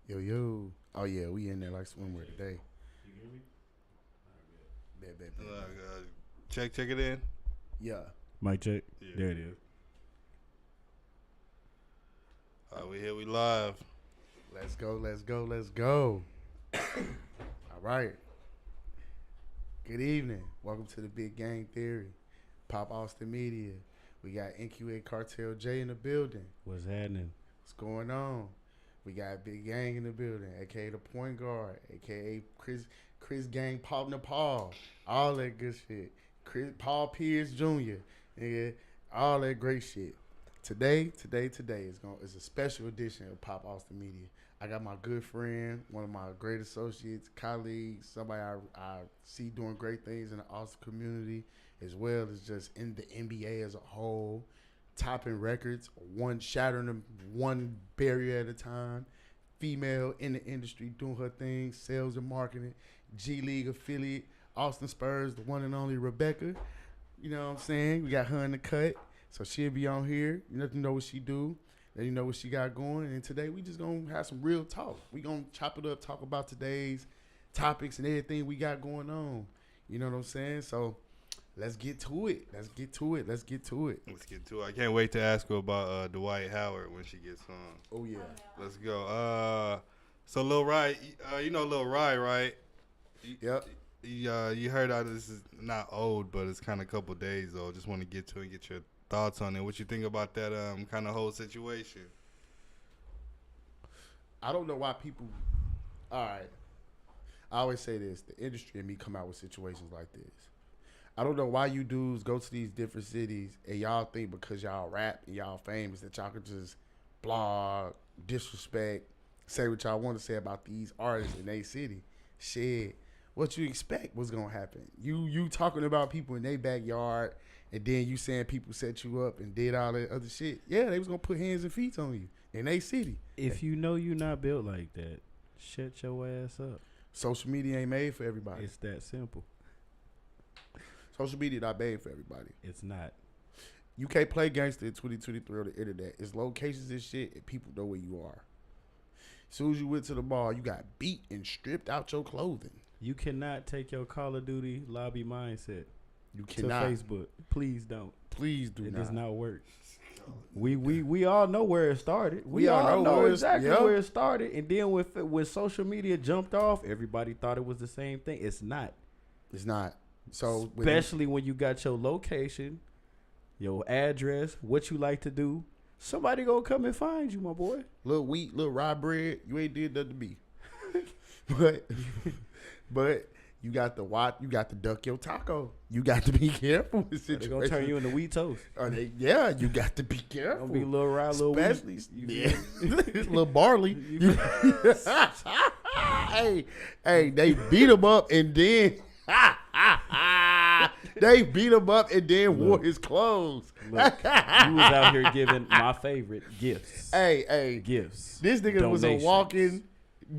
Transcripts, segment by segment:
Yo, yo. Oh, yeah, we in there like swimwear today. You hear me? Bet. Check it in. Yeah. Mic check. Yeah. There it is. All right, we here. We live. Let's go. All right. Good evening. Welcome to the Big Gang Theory. Pop Austin Media. We got NQA Cartel J in the building. What's happening? What's going on? We got Big Gang in the building, a.k.a. the point guard, a.k.a. Chris Gang Partner Paul. All that good shit. Paul Pierce Jr. Nigga, all that great shit. Today is a special edition of Pop Austin Media. I got my good friend, one of my great associates, colleagues, somebody I see doing great things in the Austin community, as well as just in the NBA as a whole, topping records, shattering them one barrier at a time. Female in the industry doing her thing, sales and marketing, G League affiliate, Austin Spurs, the one and only Rebecca. You know what I'm saying? We got her in the cut. So she'll be on here. You let them know what she do. Let you know what she got going. And today we just going to have some real talk. We going to chop it up, talk about today's topics and everything we got going on. You know what I'm saying? So let's get to it. Let's get to it. I can't wait to ask her about Dwight Howard when she gets on. Oh, yeah. Let's go. So Lil Rye, you know Lil Rye, right? Yep. You heard how this is not old, but it's kind of a couple days old. Just want to get to it and get your thoughts on it. What you think about that kind of whole situation? I don't know why people. All right. I always say this: the industry and me come out with situations like this. I don't know why you dudes go to these different cities and y'all think because y'all rap and y'all famous that y'all could just blog, disrespect, say what y'all want to say about these artists in their city. Shit, what you expect was gonna happen? You talking about people in their backyard, and then you saying people set you up and did all that other shit. Yeah, they was gonna put hands and feet on you in their city. If you know you're not built like that, shut your ass up. Social media ain't made for everybody. It's that simple. Social media not made for everybody. It's not. You can't play gangster in 2023 on the internet. It's locations and shit, and people know where you are. As soon as you went to the mall, you got beat and stripped out your clothing. You cannot take your Call of Duty lobby mindset You cannot. to Facebook. Please don't. Please do It not. does not work. We all know where it started. We all know exactly yep. where it started. And then when social media jumped off, everybody thought it was the same thing. It's not. It's not. So Especially when you got your location, your address, what you like to do, somebody gonna come and find you, my boy. little wheat, little rye bread, you ain't did nothing to me. but you got to watch. You got to duck your taco. You got to be careful with They're situations. gonna turn you into wheat toast. Yeah, you got to be careful. Gonna be little Ralo, Especially, wheat. little barley. hey, they beat him up and then wore his clothes. Look, you was out here giving my favorite gifts. Hey, Gifts. this nigga was a Donations. walking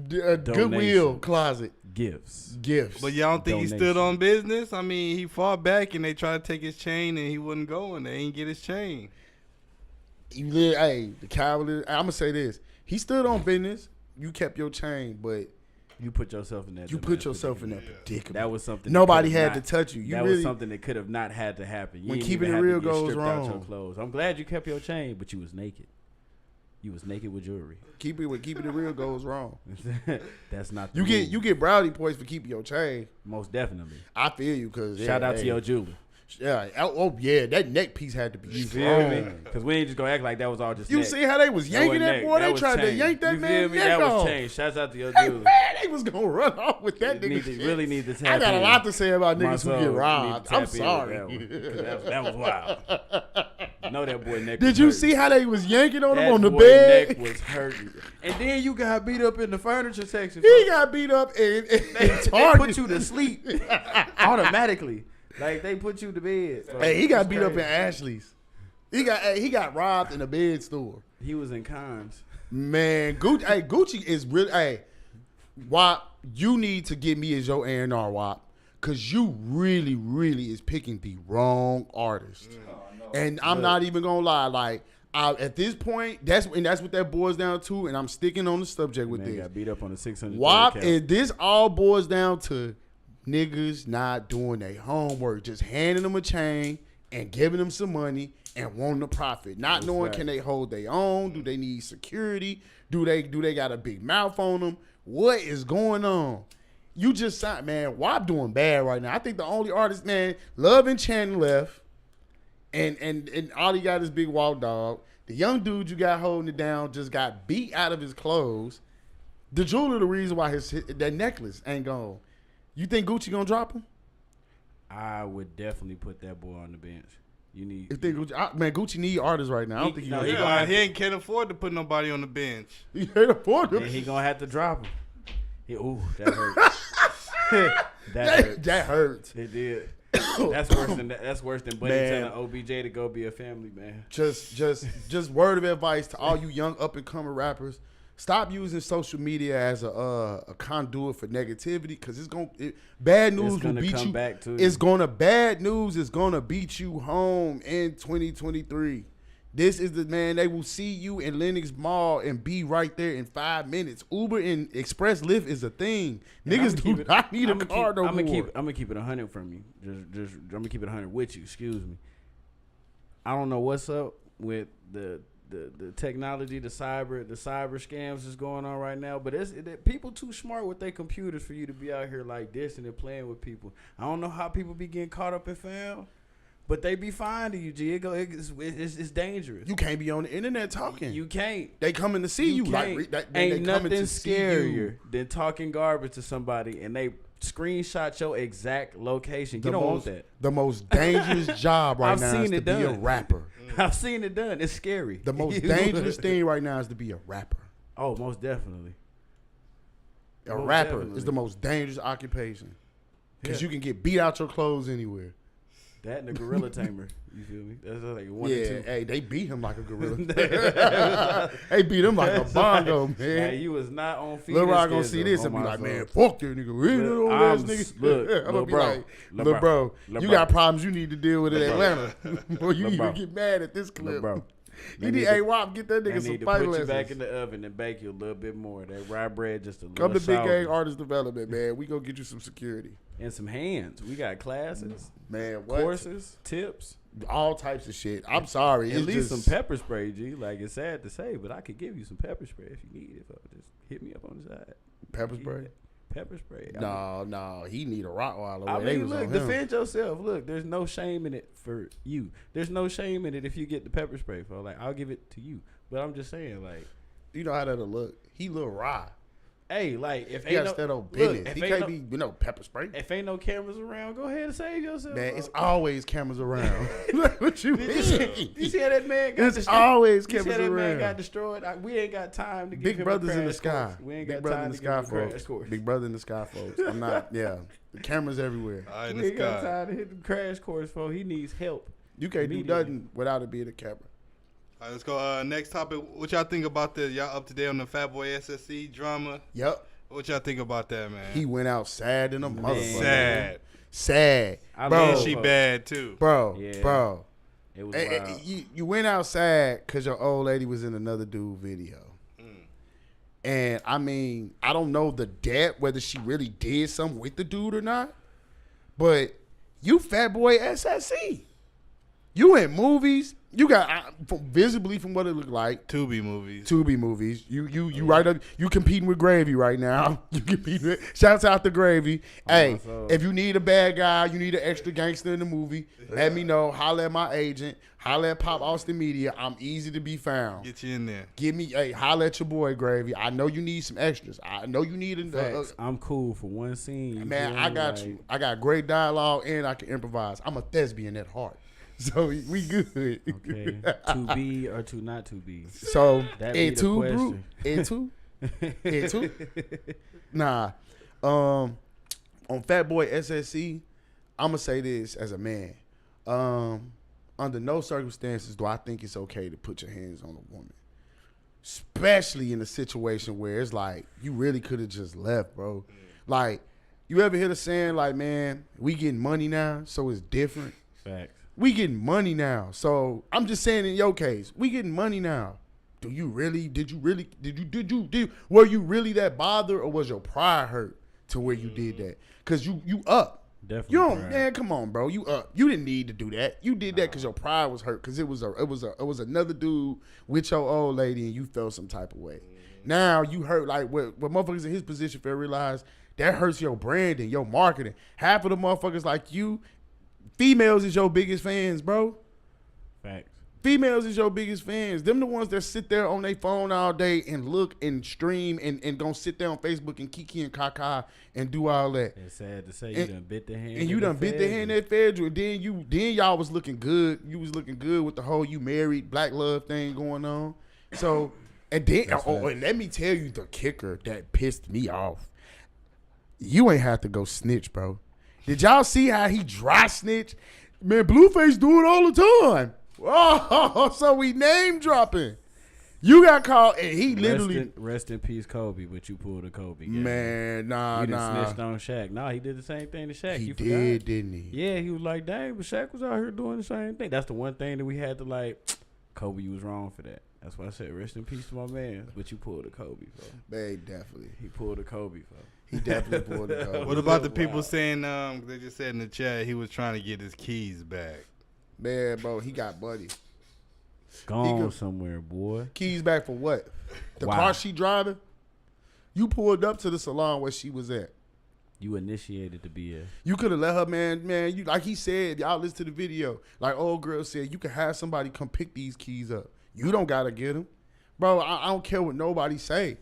Goodwill Donations. closet. Gifts. Gifts. But y'all don't think he stood Donation. on business? I mean, he fought back and they tried to take his chain and he wouldn't go and they ain't get his chain. The Cavaliers. I'm gonna say this: he stood on business. You kept your chain, but You put yourself in that. you put yourself in that Yeah. predicament. That was something. Nobody that had could to touch you. that really, was something that could have not had to happen. You When ain't keeping even it had to real get goes stripped out your wrong. clothes. I'm glad you kept your chain, but you was naked. You was naked with jewelry. keeping it real goes wrong. That's not. The You get brownie points for keeping your chain. most definitely. I feel you because Shout out to your jeweler. Yeah. Oh yeah, that neck piece had to be You feel me? strong. Because we ain't just gonna act like that was all just. You neck. see how they was yanking that neck. boy? They was tried to chain. yank that You feel man's me? neck That was off. changed. Shouts out to your Hey jeweler. man, they was gonna run off with that nigga. shit. Really need to tap I got a in. lot to say about My niggas who soul get need to robbed. tap I'm in with sorry. That, one, 'cause that was wild. Know that boy neck. Did was you hurting. see how they was yanking on him That on the boy bed? neck was hurting. And then you got beat up in the furniture section. He got beat up and They Target. put you to sleep automatically. Like they put you to bed. Hey, he got It's beat up in crazy. Ashley's. He got robbed in a bed store. He was in cons. Man, Gucci is really. Hey, Wop, you need to get me as your A&R, Wop, because you really, really is picking the wrong artist. And I'm not even gonna lie, like At this point, that's what that boils down to, and I'm sticking on the subject with Man this. got beat up on the 600. WAP, and this all boils down to niggas not doing their homework, just handing them a chain and giving them some money and wanting to profit, not knowing can they hold their own, do they need security, do they got a big mouth on them, what is going on? You just signed, man. WAP doing bad right now. I think the only artist, man, Love and Channing left. And all he got is Big Wall Dog. The young dude you got holding it down just got beat out of his clothes. The jeweler, the reason why that necklace ain't gone. You think Gucci gonna drop him? I would definitely put that boy on the bench. You need. You think Gucci need artists right now? I don't think he can't afford to put nobody on the bench. He can't afford them. He gonna have to drop him. That hurts. That hurts. It did. That's worse than Budden telling OBJ to go be a family man. Just word of advice to all you young up and coming rappers: stop using social media as a conduit for negativity, because bad news will beat you. Bad news is gonna beat you home in 2023. This is the man. They will see you in Lenox Mall and be right there in 5 minutes. Uber and Express Lyft is a thing. Niggas do not need a car no more. I'm gonna keep it 100 from you. I'm gonna keep it 100 with you. Excuse me. I don't know what's up with the technology, the cyber scams that's going on right now, but people too smart with their computers for you to be out here like this and they're playing with people. I don't know how people be getting caught up and found. But they be finding you, G. It's dangerous. You can't be on the internet talking. You can't. They coming to see you. Ain't nothing scarier than talking garbage to somebody and they screenshot your exact location. You don't want that. The most dangerous job right now is to be a rapper. I've seen it done. It's scary. The most dangerous thing right now is to be a rapper. Oh, most definitely. A rapper is the most dangerous occupation. Because you can get beat out your clothes anywhere. That and the gorilla tamer. You feel me? That's like 1 and 2. Hey, they beat him like a gorilla. They beat him like a bongo, man. Hey, he was not on feed. Lil Rod gonna see this and be like, man, fuck that nigga. We ain't old ass nigga. Look, I'm gonna be like, Lil bro, you got problems you need to deal with in Atlanta. Boy, you even get mad at this clip. You need A-Wop, get that nigga some fight lessons. Put you back in the oven and bake you a little bit more. That rye bread just a little Come to Big salty. Gang Artist Development, man. We gonna get you some security. And some hands. We got classes. Man, what? Courses, tips. All types of shit. I'm sorry. At least some pepper spray, G. Like, it's sad to say, but I could give you some pepper spray if you need it. Just hit me up on the side. Pepper spray? Pepper spray. No. He need a Rottweiler. I mean, look, defend yourself. Look, there's no shame in it for you. There's no shame in it if you get the pepper spray, for like, I'll give it to you. But I'm just saying, like, you know how that'll look. He little raw. Hey, like, if he got to stand on business. He can't be, pepper spray. If ain't no cameras around, go ahead and save yourself. Man, it's always cameras around. What you mean? You see how that man got destroyed? It's always cameras around. You see how that man got destroyed? We ain't got time to give Big him Brothers a crash in the sky. Course. We ain't Big got Brother time in the to give him sky, a crash folks. course. Big Brother in the sky, folks. I'm not, The cameras everywhere. We ain't got time to hit the crash course, folks. He needs help. You can't do nothing without it being a camera. All right, let's go. Next topic. What y'all think about y'all up to date on the Fatboy SSE drama? Yep. What y'all think about that, man? He went out sad in a motherfucker. Sad. Bro. And she bad, too. Bro. Yeah. Bro. It was wild. You went out sad because your old lady was in another dude video. And, I mean, I don't know the depth, whether she really did something with the dude or not. But you Fatboy SSE. You in movies. You got visibly from what it looked like. Tubi movies. You right up. You competing with Gravy right now. You competing with. Shouts out to Gravy. Hey, if you need a bad guy, you need an extra gangster in the movie. Let me know. Holla at my agent. Holla at Pop Austin Media. I'm easy to be found. Get you in there. Holla at your boy Gravy. I know you need some extras. I know you need I'm cool for one scene. Man, I got you. I got great dialogue and I can improvise. I'm a thespian at heart. So we good. Okay. To be or to not to be. So and two, bro. And two. Nah. On Fatboy SSE, I'ma say this as a man. Under no circumstances do I think it's okay to put your hands on a woman. Especially in a situation where it's like you really could have just left, bro. Like, you ever hear the saying like, man, we getting money now, so it's different? Facts. We getting money now. So I'm just saying in your case, we getting money now. Did you were you really that bothered, or was your pride hurt to where you did that? Cause you up. Definitely. You don't, pride. man, come on, bro. You up. You didn't need to do that. You did that because your pride was hurt. Because it was another dude with your old lady, and you felt some type of way. Now you hurt, like what motherfuckers in his position fail realize that hurts your branding, your marketing. Half of the motherfuckers like you, females is your biggest fans, bro. Facts. Females is your biggest fans. Them the ones that sit there on their phone all day and look and stream and gonna sit there on Facebook and kiki and kaka and do all that. It's sad to say you done bit the hand. And you done bit the hand that fed you. And then y'all was looking good. You was looking good with the whole you married black love thing going on. So and then and let me tell you the kicker that pissed me off. You ain't have to go snitch, bro. Did y'all see how he dry snitch? Man, Blueface do it all the time. Oh, so we name dropping. You got called, and he literally rest in peace, Kobe. But you pulled a Kobe. Game. Man, nah. Snitched on Shaq. Nah, he did the same thing to Shaq. He you did, forgot? didn't he? Yeah, he was like, dang, but Shaq was out here doing the same thing. That's the one thing that we had to like. Kobe, you was wrong for that. That's why I said rest in peace to my man. But you pulled a Kobe, bro. Man, definitely. He pulled a Kobe, bro. He definitely pulled a Kobe. What about the people saying they just said in the chat he was trying to get his keys back? Man, bro, he got buddy. Gone somewhere, boy. Keys back for what? The car she driving? You pulled up to the salon where she was at. You initiated the BS. You could have let her, man. You like he said, y'all listen to the video. Like old girl said, you can have somebody come pick these keys up. You don't gotta get them, bro. I don't care what nobody say.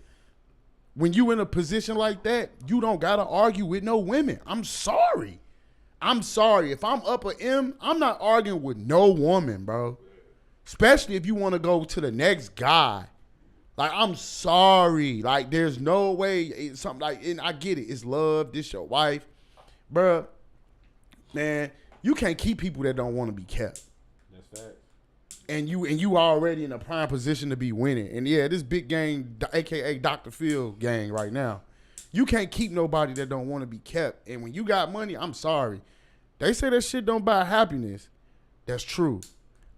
When you in a position like that, you don't gotta argue with no women. I'm sorry. If I'm up a M, I'm not arguing with no woman, bro. Especially if you want to go to the next guy. Like, I'm sorry. Like, there's no way. It's something like, and I get it. It's love. This your wife. Bruh, man, you can't keep people that don't want to be kept. That's that. And you already in a prime position to be winning. And yeah, this big gang, a.k.a. Dr. Phil gang right now. You can't keep nobody that don't want to be kept. And when you got money, I'm sorry. They say that shit don't buy happiness. That's true.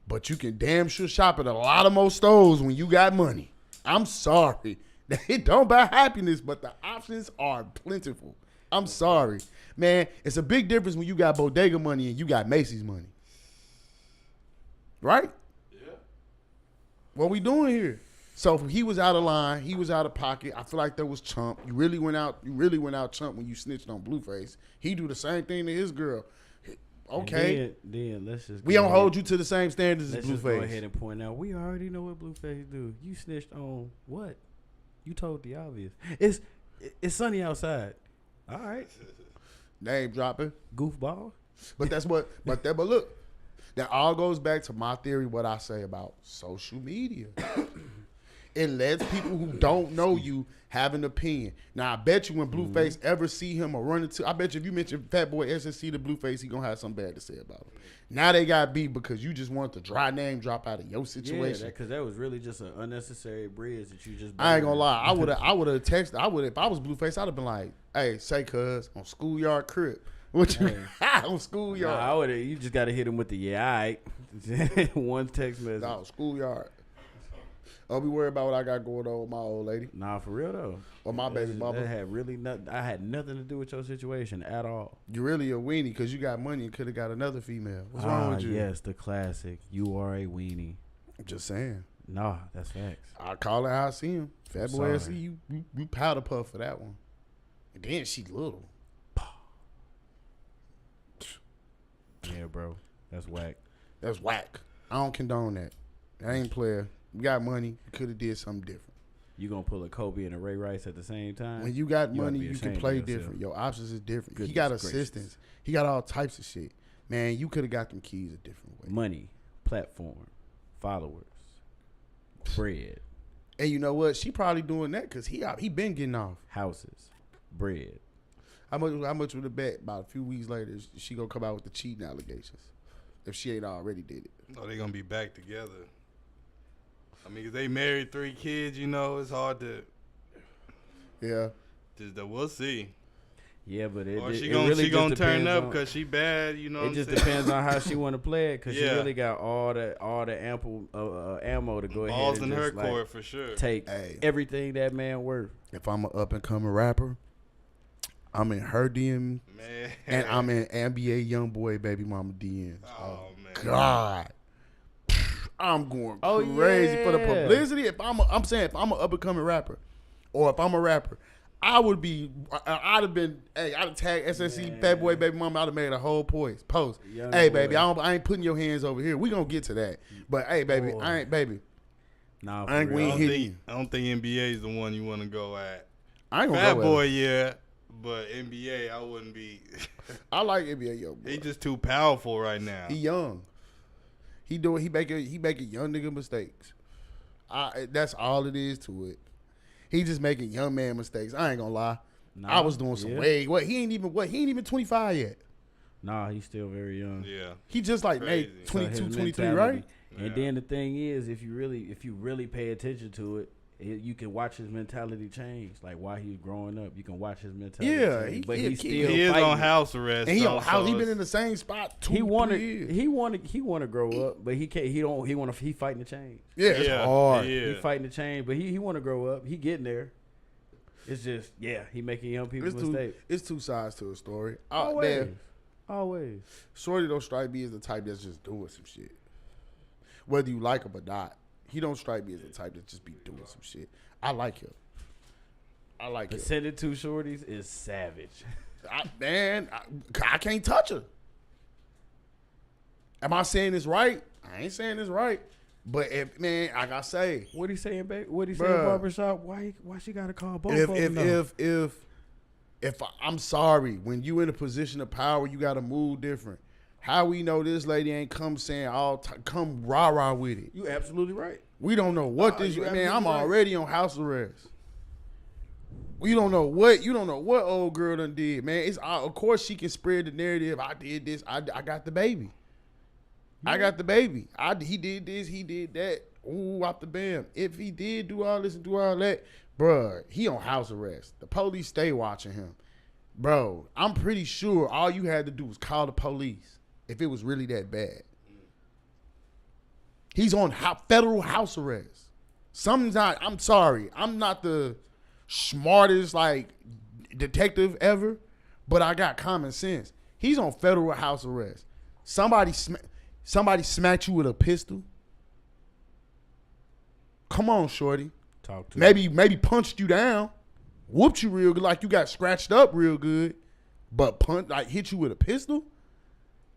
But you can damn sure shop at a lot of more stores when you got money. I'm sorry. It don't buy happiness, but the options are plentiful. I'm sorry. Man, it's a big difference when you got bodega money and you got Macy's money. Right? Yeah. What we doing here? So he was out of line. He was out of pocket. I feel like that was chump. You really went out chump when you snitched on Blueface. He do the same thing to his girl. Okay. Then let's just. We don't hold you to the same standards as Let's Blueface. just go ahead and point out. We already know what Blueface do. You snitched on what? You told the obvious. It's sunny outside. All right. Name dropping. Goofball. But that's what. But look, that all goes back to my theory. What I say about social media. It lets people who don't know you have an opinion. Now, I bet you when Blueface ever see him or run into, I bet you if you mention Fat Boy SSC to Blueface, he gonna have something bad to say about him. Now they got beat because you just want the dry name drop out of your situation. Yeah, because that was really just an unnecessary bridge that you just. I ain't gonna lie. I would have texted. if I was Blueface, I'd have been like, "Hey, say cuz on Schoolyard Crib." What you on Schoolyard? Nah, I would. You just gotta hit him with the all right. One text message. No, Schoolyard. Don't be worried about what I got going on with my old lady. Nah, for real though. Or my baby mama. That had really nothing. I had nothing to do with your situation at all. You really a weenie because you got money and could have got another female. What's wrong with you? Yes, the classic. You are a weenie. I'm just saying. Nah, that's facts. I call it how I see him. Fat boy, I see you powder puff for that one. And then she little. Yeah, bro. That's whack. That's whack. I don't condone that. I ain't player. You got money. You could have did something different. You gonna pull a Kobe and a Ray Rice at the same time? When you got money, you can play different. Your options is different. He got assistants. He got all types of shit. Man, you could have got them keys a different way. Money, platform, followers, bread. And you know what? She probably doing that because he been getting off. Houses, bread. How much would it bet about a few weeks later she gonna come out with the cheating allegations if she ain't already did it? Oh, they gonna be back together. I mean, 'cause they married 3 kids, you know, it's hard to. Yeah. We'll see. Yeah, but Or she it gonna really she gonna just turn depends up on- because she bad. You know, It what just I'm saying? depends on how she want to play it, cause she Yeah. really got all the ample ammo to go Balls ahead in and her just like court for sure. take Hey. everything that man worth. If I'm an up and coming rapper, I'm in her DM Man. and I'm in NBA YoungBoy baby mama DMs. Oh, man. God. I'm going Oh, crazy for the yeah. publicity. I'm saying if I'm an up and coming rapper, or if I'm a rapper, I'd have been, hey, I'd have tagged SSC Man. Fat Boy Baby Mama. I'd have made a whole post. Young Hey, boy. baby, I ain't putting your hands over here. We gonna get to that. But hey, baby, Boy. I ain't, baby. Nah, I ain't for we real. ain't hitting you. I don't think NBA is the one you want to go at. I ain't gonna Fat go Boy, at it. yeah, but NBA, I wouldn't be. I like NBA young boy. He just too powerful right now. He young. He making young nigga mistakes. That's all it is to it. He just making young man mistakes. I ain't gonna lie. Nah, I was doing some yeah. he ain't even 25 yet. Nah, he's still very young. Yeah. He just like Crazy. made So 22, his 23, mentality- right? And Yeah. then the thing is, if you really pay attention to it, you can watch his mentality change. Like while he's growing up, you can watch his mentality. Yeah, change. he- But he- he's he- still He is fighting. on house arrest. And he though, on house. so He been it's- in the same spot 2 He 3 wanted years. he want to grow up, but he can't. He fighting to change. Yeah, it's Yeah, hard. yeah. He fighting to change, but he want to grow up. He getting there. It's just he making young people mistakes. It's two sides to a story. Always, Man, always. Shorty don't strike me as the type that's just doing some shit. Whether you like him or not, he don't strike me as the type that just be doing some shit. I like him. I like him. The send it to shorties is savage. I can't touch her. Am I saying this right? I ain't saying this right. But if I gotta say, What he saying, babe? What he saying, Bruh. barbershop? Why she gotta call both of them? if I'm sorry, when you in a position of power, you gotta move different. How we know this lady ain't come saying come rah with it? You absolutely right. We don't know what this you man. absolutely I'm right. already on house arrest. You don't know what old girl done did, man. It's of course she can spread the narrative. I did this. I got the baby. I got the baby. He did this. He did that. Ooh, out the bam. If he did do all this and do all that, bruh, he on house arrest. The police stay watching him, bro. I'm pretty sure all you had to do was call the police if it was really that bad. He's on federal house arrest. I'm sorry. I'm not the smartest detective ever, but I got common sense. He's on federal house arrest. Somebody smacked you with a pistol. Come on, shorty. Talk to Maybe punched you down, whooped you real good, like you got scratched up real good, but hit you with a pistol.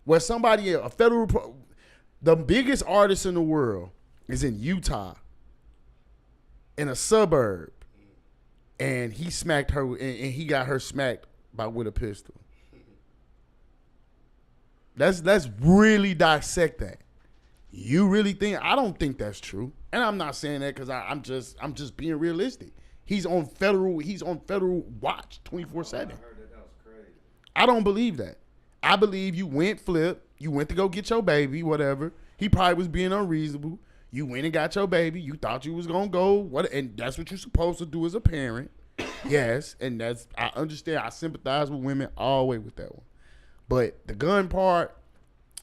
Where somebody the biggest artist in the world is in Utah, in a suburb, and he smacked her, and he got her smacked with a pistol. Let's really dissect that. You really think? I don't think that's true, and I'm not saying that because I'm just being realistic. He's on federal watch 24/7. I don't believe that. I believe you went to go get your baby, whatever. He probably was being unreasonable. You went and got your baby. You thought you was gonna go, and that's what you're supposed to do as a parent. Yes, and I understand. I sympathize with women all the way with that one. But the gun part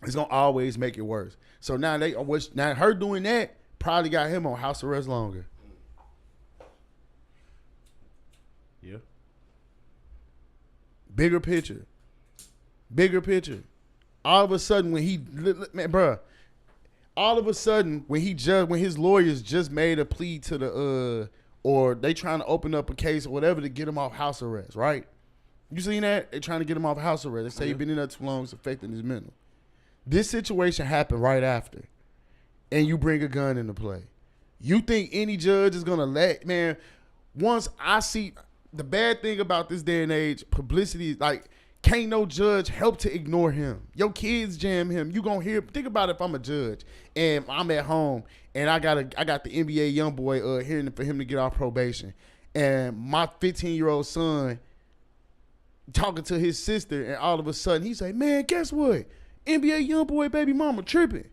is gonna always make it worse. So now her doing that probably got him on house arrest longer. Yeah. Bigger picture. All of a sudden when when his lawyers just made a plea to the or they trying to open up a case or whatever to get him off house arrest, right? You seen that? They trying to get him off house arrest. They say he been in there too long, it's affecting his mental. This situation happened right after, and you bring a gun into play. You think any judge is gonna once I see the bad thing about this day and age, publicity is can't no judge help to ignore him. Your kids jam him. You gonna hear? Think about if I'm a judge and I'm at home and I got the NBA young boy hearing for him to get off probation, and my 15-year-old son talking to his sister, and all of a sudden he say, "Man, guess what? NBA young boy baby mama tripping."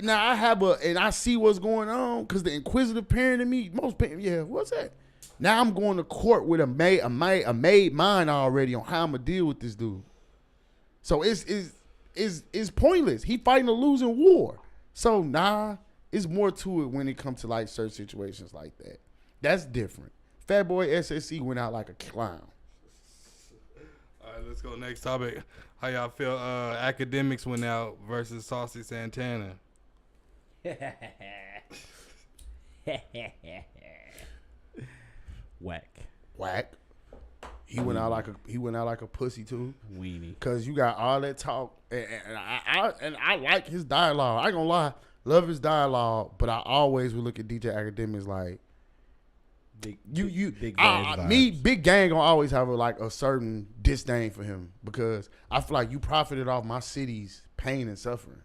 Now I see what's going on because the inquisitive parent in me, most parents, what's that? Now I'm going to court with a made mind already on how I'm gonna deal with this dude. So it's pointless. He fighting a losing war. So it's more to it when it comes to like certain situations like that. That's different. Fat Boy SSC went out like a clown. All right, let's go next topic. How y'all feel Academics went out versus Saucy Santana? Whack. He went out like a pussy too. Weenie. Cause you got all that talk, and I like his dialogue. I ain't gonna lie, love his dialogue, but I always would look at DJ Academics like Big Big Gang gonna always have a certain disdain for him because I feel like you profited off my city's pain and suffering.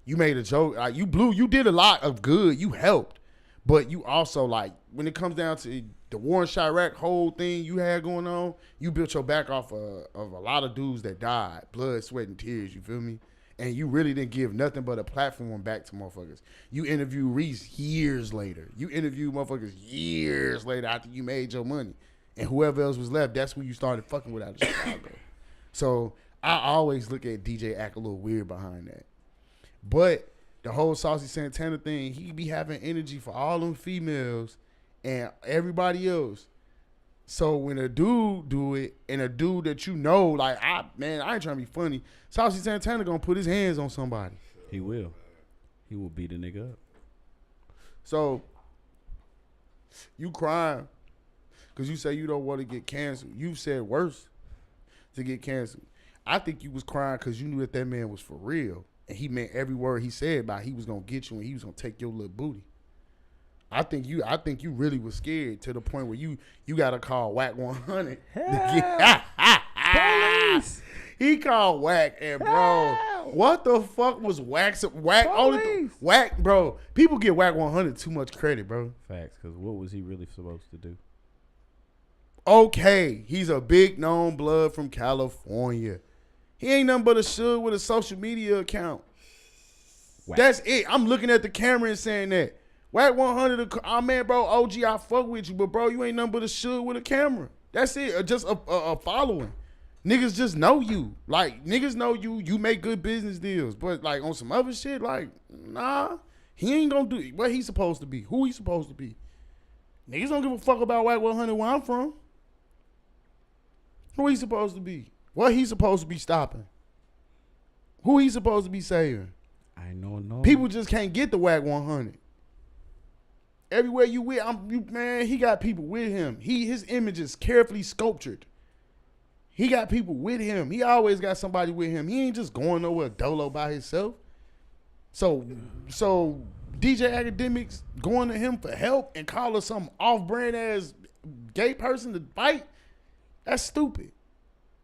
You made a joke, like you did a lot of good, you helped, but you also like when it comes down to the war in Chirac whole thing you had going on, you built your back off of a lot of dudes that died, blood, sweat, and tears. You feel me? And you really didn't give nothing but a platform back to motherfuckers. You interviewed Reese years later. You interviewed motherfuckers years later after you made your money. And whoever else was left, that's when you started fucking with out of Chicago. So I always look at DJ act a little weird behind that. But the whole Saucy Santana thing, he be having energy for all them females and everybody else. So when a dude do it, and a dude that you know, like I ain't trying to be funny. Saucy Santana gonna put his hands on somebody. He will. He will beat a nigga up. So you crying because you say you don't want to get canceled. You said worse to get canceled. I think you was crying because you knew that man was for real, and he meant every word he said about he was gonna get you and he was gonna take your little booty. I think you really was scared to the point where you gotta call Whack 100 to get police. He called Whack, and bro, what the fuck was Whack? Whack, bro. People give Whack 100 too much credit, bro. Facts, because what was he really supposed to do? Okay, he's a big known blood from California. He ain't nothing but a shug with a social media account. Whack. That's it. I'm looking at the camera and saying that. Whack 100, man, bro, OG, I fuck with you, but bro, you ain't nothing but a shug with a camera. That's it, just a following. Niggas just know you. Like, niggas know you make good business deals, but like on some other shit, like, nah, he ain't gonna do what he's supposed to be, who he's supposed to be. Niggas don't give a fuck about Whack 100 where I'm from. Who he supposed to be? What he supposed to be stopping? Who he supposed to be saving? I know, no. People just can't get the Whack 100. Everywhere you with, man, he got people with him. His image is carefully sculptured. He got people with him. He always got somebody with him. He ain't just going nowhere dolo by himself. So DJ Academics going to him for help and calling some off-brand ass gay person to fight, that's stupid.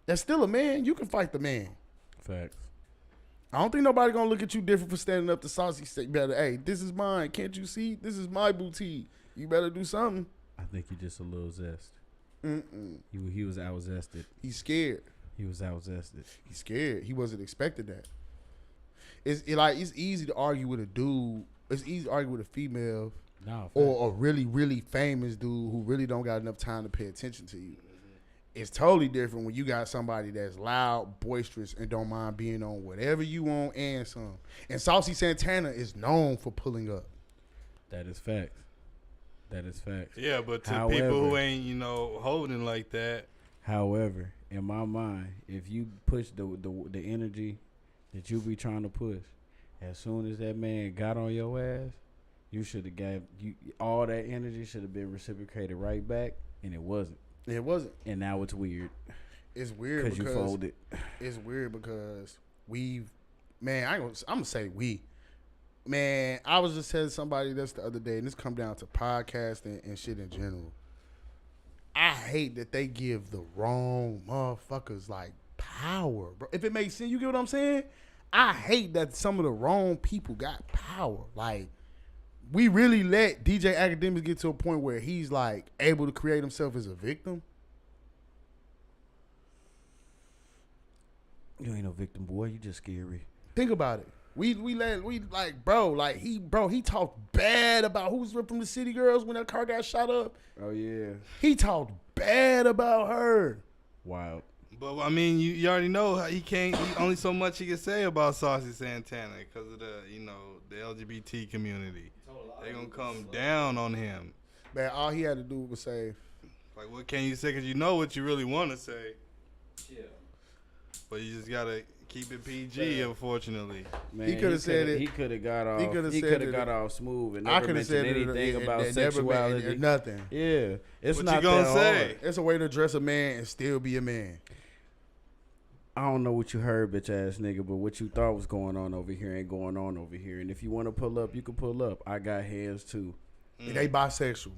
That's still a man. You can fight the man. Facts. I don't think nobody gonna look at you different for standing up to Saucy. Say, better, hey, this is mine. Can't you see? This is my boutique. You better do something. I think he just a little zest. He was out zested. He's scared. He was out zested. He's scared. He wasn't expecting that. It's easy to argue with a dude. It's easy to argue with a female, or a really, really famous dude who really don't got enough time to pay attention to you. It's totally different when you got somebody that's loud, boisterous, and don't mind being on whatever you want and some. And Saucy Santana is known for pulling up. That is facts. Yeah, but to people who ain't, holding like that. However, in my mind, if you push the energy that you be trying to push, as soon as that man got on your ass, you should have got all that energy should have been reciprocated right back, and it wasn't. It wasn't. And now it's weird. It's weird because you folded. It's weird because I'm gonna say we. Man, I was just telling somebody this the other day, and this come down to podcasting and shit in general. I hate that they give the wrong motherfuckers like power, bro. If it makes sense, you get what I'm saying? I hate that some of the wrong people got power. Like, we really let DJ Academics get to a point where he's like able to create himself as a victim. You ain't no victim, boy. You just scary. Think about it. We like, bro, like he talked bad about who's from the City Girls when that car got shot up. Oh yeah. He talked bad about her. Wild. But I mean, you already know how he only so much he can say about Saucy Santana because of the LGBT community. They gonna come down on him. Man, all he had to do was say, like, what can you say? Because you know what you really want to say. Yeah. But you just gotta keep it PG, unfortunately. Man, he could have said it. He could have got off. He could have got off smooth and I never could have said mentioned anything about sexuality. Nothing. Yeah, it's What not you gonna that say? hard. It's a way to dress a man and still be a man. I don't know what you heard, bitch ass nigga, but what you thought was going on over here ain't going on over here. And if you want to pull up, you can pull up. I got hands too. They bisexual.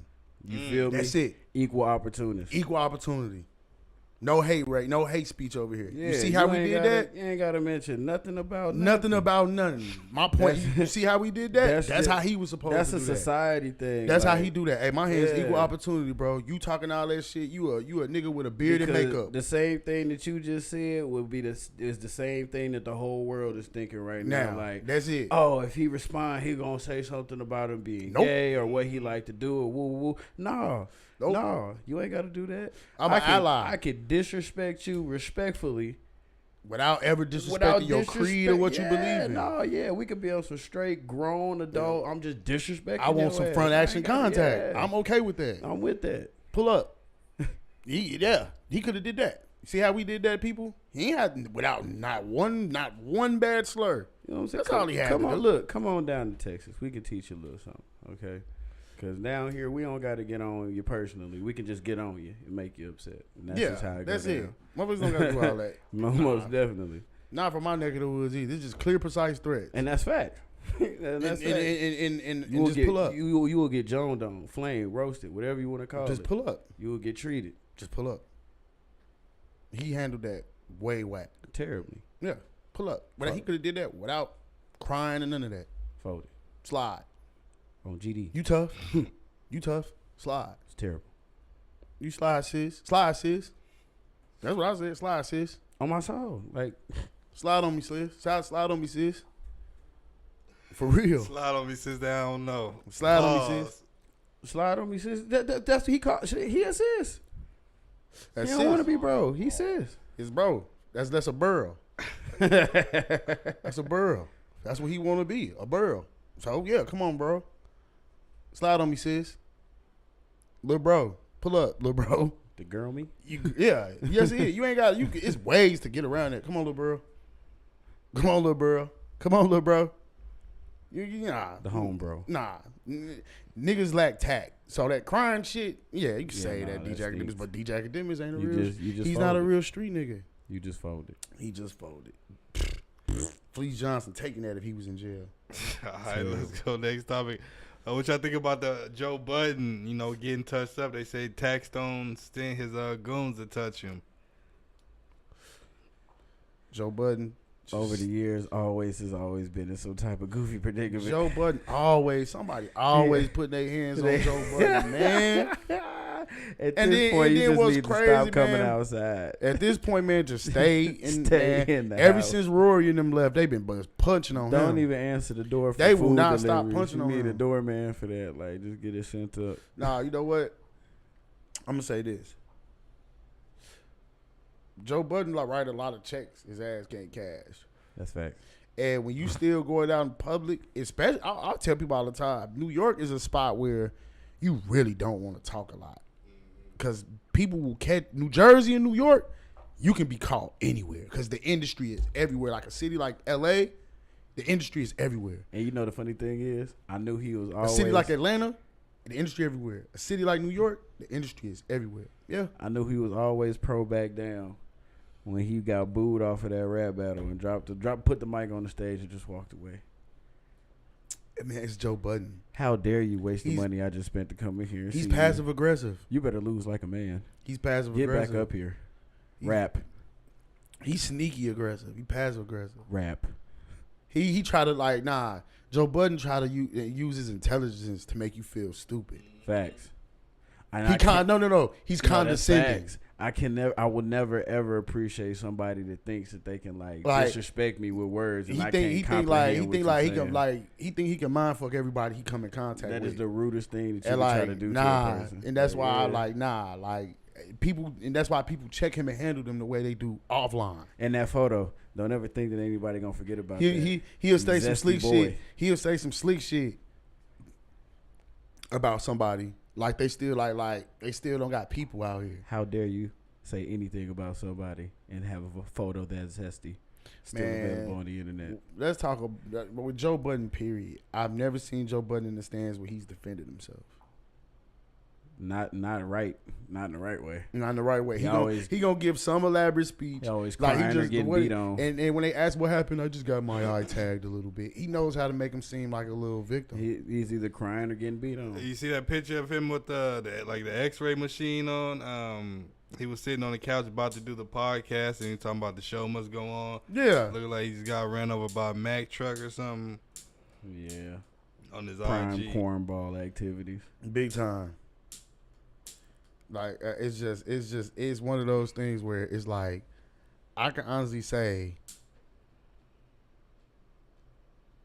You feel me? That's it. Equal opportunity. Equal opportunity. No hate, right? No hate speech over here. Yeah, you see how we did that? You ain't gotta mention nothing about Nothing about nothing. My point. You see how we did that? That's how he was supposed to do that. That's a society thing. That's like, how he do that. Hey, my hands Yeah. equal opportunity, bro. You talking all that shit? You a nigga with a beard and because makeup. The same thing that you just said would be is the same thing that the whole world is thinking right now. Like, that's it. oh, if he respond, he gonna say something about him being Nope. gay or what he like to do or woo woo. No, Nope. no, you ain't got to do that. I'm an ally. I could disrespect you respectfully Without ever disrespecting your creed or what you believe in. No, yeah, we could be on some straight grown adult. I'm just disrespecting. I want your some ass. front I action ain't gotta- contact. yeah. I'm okay with that. I'm with that. Pull up. He could have did that. See how we did that, people? He ain't had without not one bad slur. You know what I'm saying? That's all he had Come to on, do. look, come on down to Texas. We can teach you a little something, okay? Because down here, we don't got to get on you personally. We can just get on you and make you upset. And that's just how it that's goes it. down. Motherfuckers don't got to do all that. Most definitely. Not from my neck of the woods either. It's just clear, precise threats. And that's fact. And that's fact. And You will just get, pull up. You will get joned on, flamed, roasted, whatever you want to call it. Just pull up. You will get treated Just pull up. He handled that way whack. terribly. Yeah, pull up. But he could have did that without crying and none of that. Folded. Slide. On GD. You tough. You tough. Slide. It's terrible. You slide, sis. Slide, sis. That's what I said. Slide, sis. On my soul. Like, Slide on me, sis. Slide on me, sis. For real. Slide on me, sister. I don't know. Slide on me, sis. slide on me, sis. That's what he called. He a sis. That's He don't want to sis. be bro. He says. It's bro. That's a burl. That's a burl. That's what he want to be. A burl. So, yeah, come on, bro. Slide on me, sis. Little bro. Pull up, little bro. The girl me? Yes, it is. You ain't got. It's ways to get around it. Come on, little bro. Come on, little bro. Come on, little bro. Nah. The home bro. Nah. Niggas lack tact. So that crying shit, yeah, you can say nah, that that DJ Academics, stinks. but DJ Academics ain't a You real. just He's not a folded. real street nigga. You just folded. He just folded. Fleece Johnson taking that if he was in jail. All right, let's go next topic. What y'all think about the Joe Budden, getting touched up? They say Taxstone sent his goons to touch him. Joe Budden. Over the years, has always been in some type of goofy predicament. Joe Budden somebody always putting their hands on Joe Budden, man. At And this then- point, and you then just what's need crazy, to stop coming man, outside. At this point, man, just stay in, Stay man. in the Ever house. since Rory and them left, they been punching on Don't him. even answer the door for They will food not stop deliveries. punching you on need a him. doorman for that. Like, just get it sent up. Nah, you know what? I'm gonna say this. Joe Budden write a lot of checks. His ass can't cash. That's facts. And when you still going out in public, especially, I'll tell people all the time, New York is a spot where you really don't want to talk a lot. Because people will catch, New Jersey and New York, you can be caught anywhere. Because the industry is everywhere. Like a city like L.A., the industry is everywhere. And you know the funny thing is, I knew he was A always. city like Atlanta, the industry everywhere. A city like New York, the industry is everywhere. Yeah. I knew he was always pro back down when he got booed off of that rap battle and put the mic on the stage and just walked away. Man, it's Joe Budden. How dare you waste the He's- money I just spent to come in here? and He's see passive You. aggressive. You better lose like a man. He's passive Get aggressive. back up here. He's- Rap. He's sneaky aggressive. He passive aggressive. Rap. He try to Joe Budden try to use his intelligence to make you feel stupid. Facts. And He I can't- no. He's No, that's condescending. facts. I would never ever appreciate somebody that thinks that they can like disrespect me with words, and he I think can't he comprehend think what like you're saying. he think he can mind fuck everybody he come in contact That with. is the rudest thing that you And can try to do to a person. and that's why I Yeah. like people, and that's why people check him and handle them the way they do offline. And that photo, don't ever think that anybody gonna forget about that. He'll say some Zesty slick boy. shit. He'll say some slick shit about somebody. Like they still they still don't got people out here. How dare you say anything about somebody and have a photo that's zesty still Man, available on the internet? Let's talk about with Joe Budden. Period. I've never seen Joe Budden in the stands where he's defended himself. Not right, not in the right way. Not in the right way. He Gonna give some elaborate speech. He always crying or getting beat on. And when they ask what happened, I just got my eye tagged a little bit. He knows how to make him seem like a little victim. He's either crying or getting beat on. You see that picture of him with the X-ray machine on? He was sitting on the couch about to do the podcast, and he talking about the show must go on. Yeah, look like he's got ran over by a Mack truck or something. Yeah, on his prime IG. cornball activities, big time. Like it's one of those things where it's like I can honestly say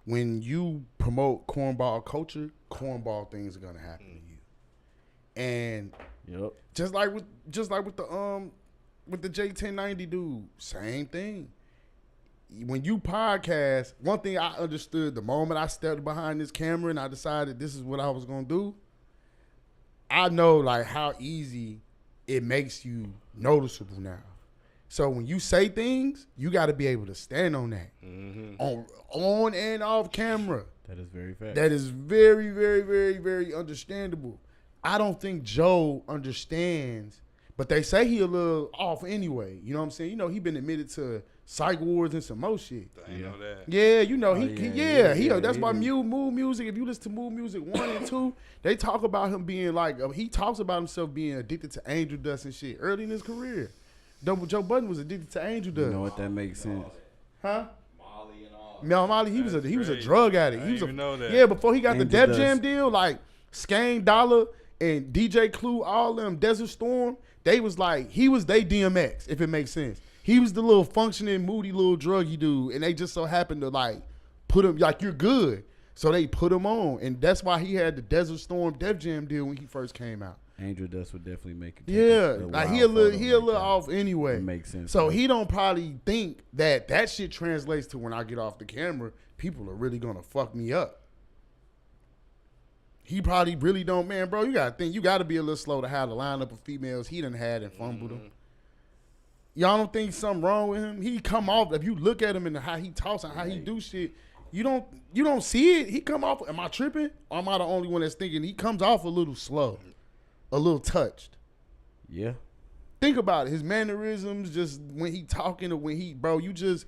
when you promote cornball culture, cornball things are gonna happen to you. And yep, just like with the J1090 dude, same thing. When you podcast, one thing I understood the moment I stepped behind this camera and I decided this is what I was gonna do. I know like how easy it makes you noticeable now. So when you say things, you got to be able to stand on that on and off camera. that is very fact. That is very, very, very, very understandable. I don't think Joe understands, but they say he a little off anyway. You know what I'm saying? You know, he been admitted to psych wards and some more shit. I know that. Yeah, you know, that's he why did. Mood Music, if you listen to Mood Music 1 and 2, they talk about him being like, he talks about himself being addicted to angel dust and shit early in his career. Joe Budden was addicted to angel dust. You know what that makes sense? Huh? Molly and all. No, Molly, he was a drug addict. He was know that. Yeah, before he got the Angel Def Jam Dust. deal, like Skane Dollar and DJ Clue, all them Desert Storm, they was like, he was they DMX, if it makes sense. He was the little functioning, moody little druggy dude, and they just so happened to like put him, like, you're good. So they put him on, and that's why he had the Desert Storm Def Jam deal when he first came out. Angel Dust would definitely make it. Yeah, like he a little off anyway. It makes sense. So he don't probably think that shit translates to when I get off the camera, people are really gonna fuck me up. He probably really don't, man, bro. You gotta think, you gotta be a little slow to have the lineup of females he done had and fumbled them. Y'all don't think something wrong with him? He come off, if you look at him and how he talks and how he do shit, you don't see it. He come off, am I tripping? Or am I the only one that's thinking he comes off a little slow, a little touched? Yeah. Think about it. His mannerisms, just when he talking or when he, bro, you just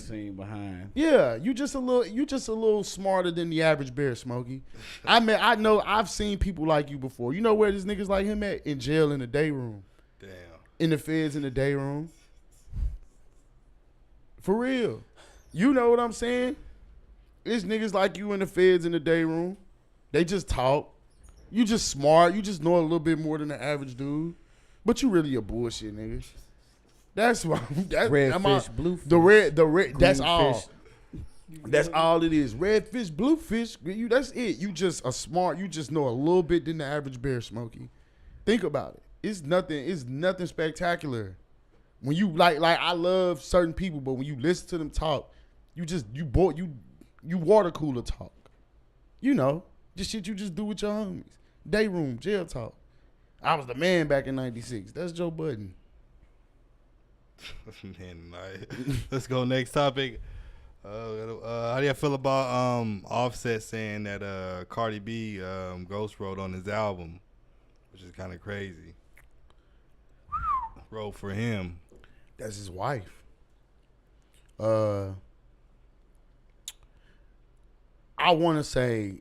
seen behind. yeah, you just a little smarter than the average bear, Smokey. I mean, I know I've seen people like you before. You know where these niggas like him at? In jail in the day room. Damn. In the feds in the day room. For real. You know what I'm saying? It's niggas like you in the feds in the day room. They just talk. You just smart. You just know a little bit more than the average dude. But you really a bullshit nigga. That's why. Red fish, blue fish. The red. That's green all. fish. That's all it is. Red fish, blue fish. That's it. You just a smart. You just know a little bit than the average bear, Smokey. Think about it. It's nothing spectacular. When you like I love certain people, but when you listen to them talk, you water cooler talk. You know, just shit you just do with your homies. Day room, jail talk. I was the man back in '96. That's Joe Budden. Man, let's go next topic. How do you feel about Offset saying that Cardi B ghost wrote on his album, which is kind of crazy. Wrote for him. That's his wife. I want to say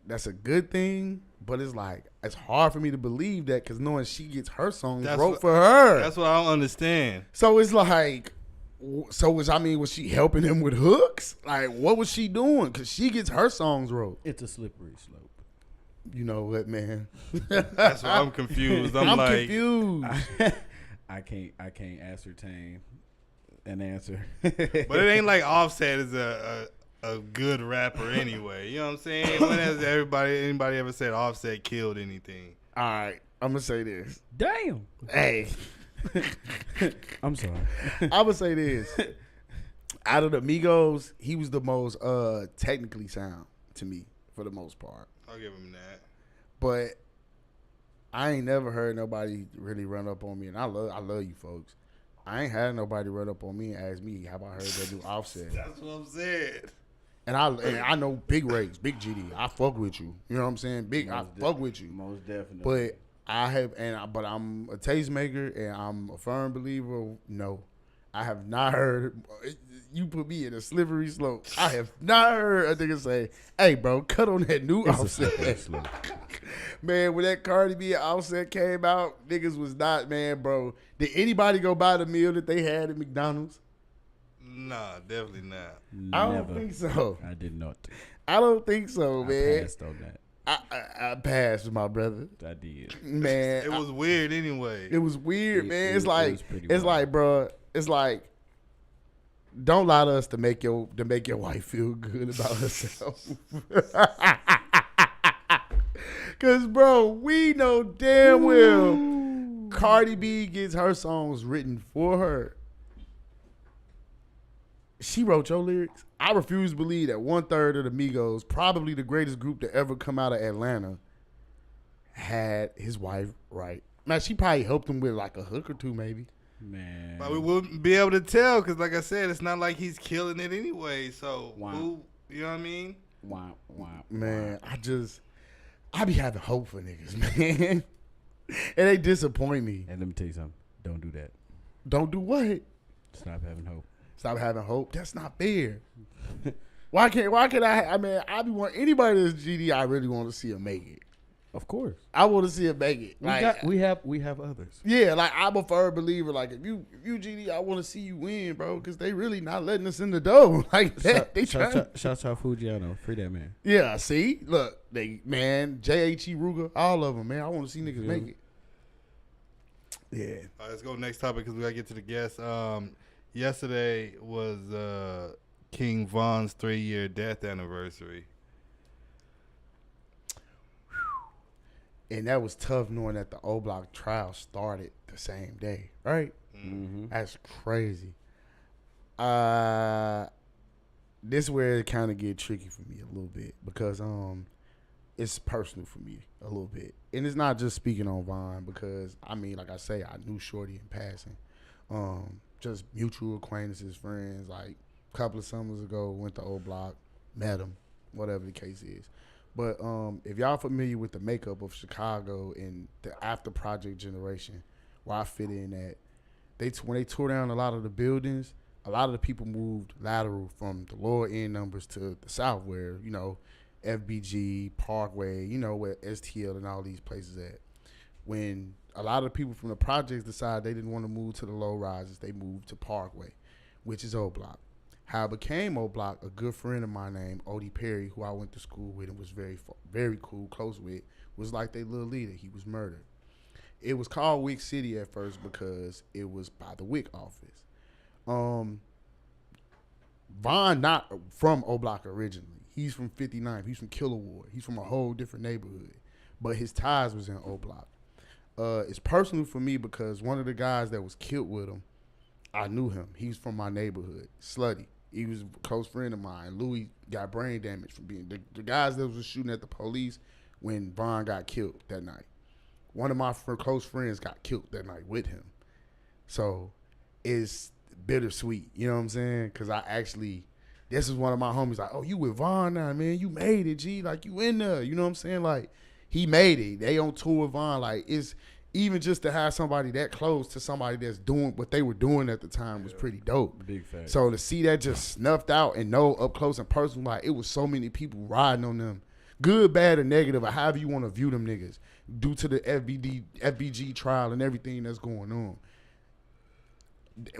that's a good thing, but it's like it's hard for me to believe that because knowing she gets her songs wrote for her. That's what I don't understand. So it's like, was she helping him with hooks? Like, what was she doing? Because she gets her songs wrote. It's a slippery slope. You know what, man? That's why I'm confused. I'm like, confused. I can't ascertain an answer. But it ain't like Offset is a good rapper anyway. You know what I'm saying? When has anybody ever said Offset killed anything? All right, I'm gonna say this. Damn. Hey, I'm sorry. I'm gonna say this. Out of the Migos, he was the most technically sound to me for the most part. I'll give him that. But I ain't never heard nobody really run up on me, and I love you folks. I ain't had nobody run up on me and ask me, have I heard that new Offset? That's what I'm saying. And I know Big Rays, Big GD. I fuck with you. You know what I'm saying? I fuck with you. Most definitely. But but I'm a tastemaker and I'm a firm believer. No, I have not heard. You put me in a slippery slope. I have not heard a nigga say, "Hey, bro, cut on that new Offset." Man, when that Cardi B Offset came out, niggas was not, man, bro. Did anybody go buy the meal that they had at McDonald's? Nah, definitely not. I don't think so. I did not. I don't think so, man. I passed on that. I passed, my brother. I did. Man, It was weird anyway. it was weird, man. It's was pretty wild. like, bro. It's like, don't lie to us to make your wife feel good about herself. Cause, bro, we know damn well Cardi B gets her songs written for her. She wrote your lyrics. I refuse to believe that 1/3 of the Migos, probably the greatest group to ever come out of Atlanta, had his wife write. Man, she probably helped him with like a hook or two, maybe. Man. But we wouldn't be able to tell because, like I said, it's not like he's killing it anyway. So, Wow. who, you know what I mean? Wow. Man, I be having hope for niggas, man. And they disappoint me. And let me tell you something. Don't do that. Don't do what? Stop having hope. Stop having hope. That's not fair. Why can't I mean, I be want anybody that's GD, I really want to see him make it. Of course. I want to see him make it. Like, We have others. yeah, like I'm a firm believer. Like if you GD, I want to see you win, bro, because they really not letting us in the door like that. They trying. Shout out Fujiano. Free that man. Yeah, see, look, JHE Ruger, all of them, man. I want to see niggas Yeah. make it. Yeah. All right, let's go next topic because we got to get to the guests. Yesterday was King Von's 3-year death anniversary. And that was tough knowing that the O Block trial started the same day, right? Mm-hmm. That's crazy. This is where it kind of get tricky for me a little bit because it's personal for me a little bit. And it's not just speaking on Von because, I mean, like I say, I knew Shorty in passing. Just mutual acquaintances, friends, like a couple of summers ago, went to O Block, met him, whatever the case is. But if y'all familiar with the makeup of Chicago and the after project generation, where I fit in at, when they tore down a lot of the buildings, a lot of the people moved lateral from the lower end numbers to the south where, you know, FBG, Parkway, you know, where STL and all these places at. When a lot of the people from the projects decided they didn't want to move to the low rises, they moved to Parkway, which is O Block. How it became O Block, a good friend of mine named Odie Perry, who I went to school with and was very cool, close with, was like their little leader. He was murdered. It was called Wick City at first because it was by the Wick office. Von not from O Block originally. He's from 59th. He's from Killer Ward. He's from a whole different neighborhood. But his ties was in O Block. It's personal for me because one of the guys that was killed with him, I knew him. He's from my neighborhood, Slutty. He was a close friend of mine. Louis got brain damage from being the guys that was shooting at the police when Von got killed that night. One of my close friends got killed that night with him. So it's bittersweet, you know what I'm saying? Because this is one of my homies like, oh, you with Von now, man. You made it, G. Like, you in there. You know what I'm saying? Like, he made it. They on tour with Von. Like, it's even just to have somebody that close to somebody that's doing what they were doing at the time was pretty dope. Big fact. So to see that just snuffed out and know up close and personal, like, it was so many people riding on them. Good, bad, or negative, or however you want to view them niggas, due to the FBG trial and everything that's going on.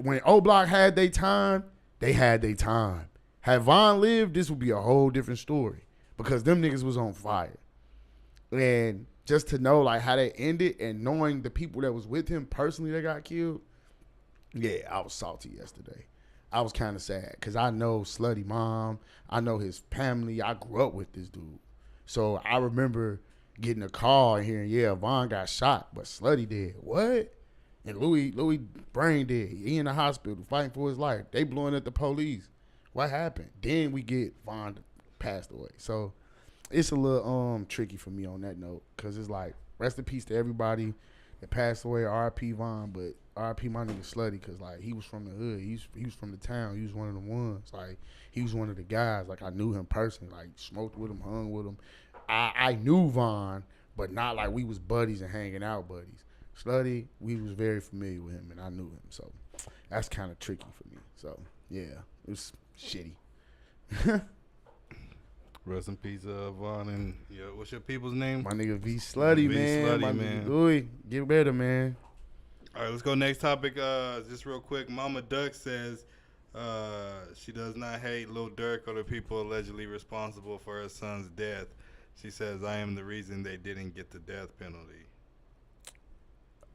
When O Block had their time, they had their time. Had Von lived, this would be a whole different story because them niggas was on fire. And just to know like how they ended and knowing the people that was with him personally that got killed. Yeah, I was salty yesterday. I was kind of sad because I know Slutty mom. I know his family. I grew up with this dude. So I remember getting a call and hearing, yeah, Von got shot, but Slutty did. What? And Louis brain dead. He in the hospital fighting for his life. They blowing at the police. What happened? Then we get Von passed away. So it's a little tricky for me on that note because it's like, rest in peace to everybody that passed away. R.I.P. Von, but R.I.P. my nigga Slutty because like he was from the hood. He was from the town. He was one of the ones. Like he was one of the guys. Like I knew him personally. Like smoked with him, hung with him. I knew Von, but not like we was buddies and hanging out buddies. Slutty, we was very familiar with him and I knew him. So that's kind of tricky for me. So yeah, it was shitty. Rest in peace, Von. And what's your people's name? My nigga V Slutty, man. Slutty, my man. nigga Louis, get better, man. All right, let's go next topic. Just real quick, Mama Duck says she does not hate Lil Durk or the people allegedly responsible for her son's death. She says, I am the reason they didn't get the death penalty.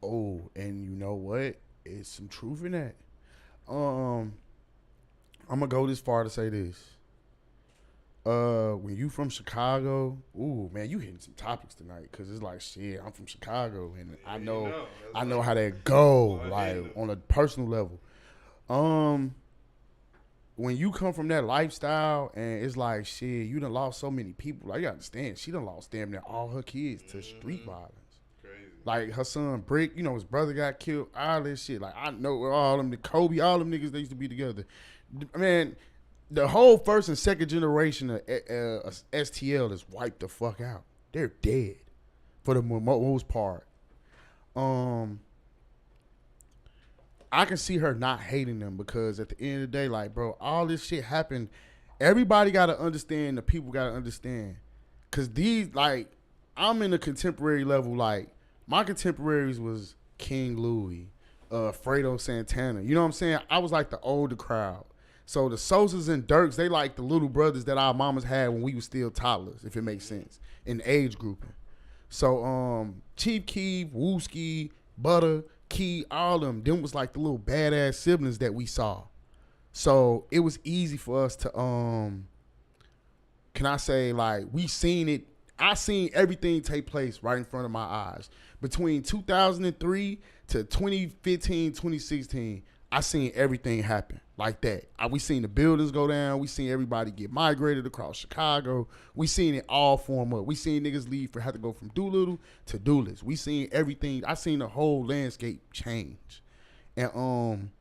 Oh, and you know what? It's some truth in that. I'm gonna go this far to say this. When you from Chicago, ooh man, you hitting some topics tonight because it's like shit. I'm from Chicago and I know how that go like on a personal level. When you come from that lifestyle and it's like shit, you done lost so many people. Like you understand, she done lost damn near all her kids to street violence. Crazy. Like her son Brick, his brother got killed. All this shit. Like I know all them, the Kobe, all them niggas they used to be together. Man. The whole first and second generation of STL is wiped the fuck out. They're dead for the most part. I can see her not hating them because at the end of the day, like, bro, all this shit happened. Everybody got to understand. The people got to understand. Because these, like, I'm in a contemporary level. Like, my contemporaries was King Louis, Fredo Santana. You know what I'm saying? I was like the older crowd. So the Sosas and Dirks, they like the little brothers that our mamas had when we were still toddlers, if it makes sense, in age grouping. So Chief Keef, Wooski, Butter, Key, all of them was like the little badass siblings that we saw. So it was easy for us to, can I say, like, we seen it. I seen everything take place right in front of my eyes. Between 2003 to 2015, 2016, I seen everything happen like that. We seen the buildings go down. We seen everybody get migrated across Chicago. We seen it all form up. We seen niggas leave have to go from Doolittle to Dulles. We seen everything. I seen the whole landscape change. And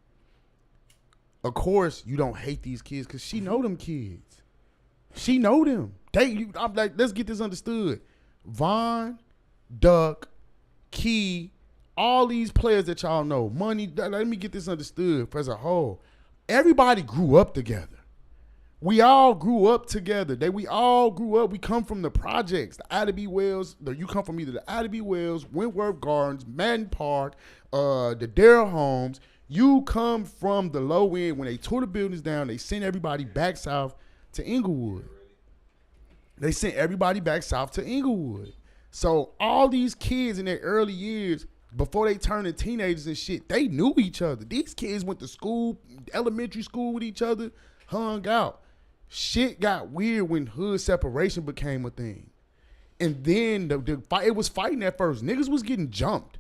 of course, you don't hate these kids because she know them kids. She know them. I'm like, let's get this understood. Von, Duck, Key, all these players that y'all know, Money, let me get this understood as a whole. Everybody grew up together. We all grew up together. We all grew up. We come from the projects, the Ida Wells. You come from either the Ida Wells, Wentworth Gardens, Madden Park, the Darrell Homes. You come from the low end. When they tore the buildings down, they sent everybody back south to Inglewood. They sent everybody back south to Inglewood. So all these kids in their early years, before they turned into teenagers and shit, they knew each other. These kids went to school, elementary school with each other, hung out. Shit got weird when hood separation became a thing. And then the fight, it was fighting at first. Niggas was getting jumped.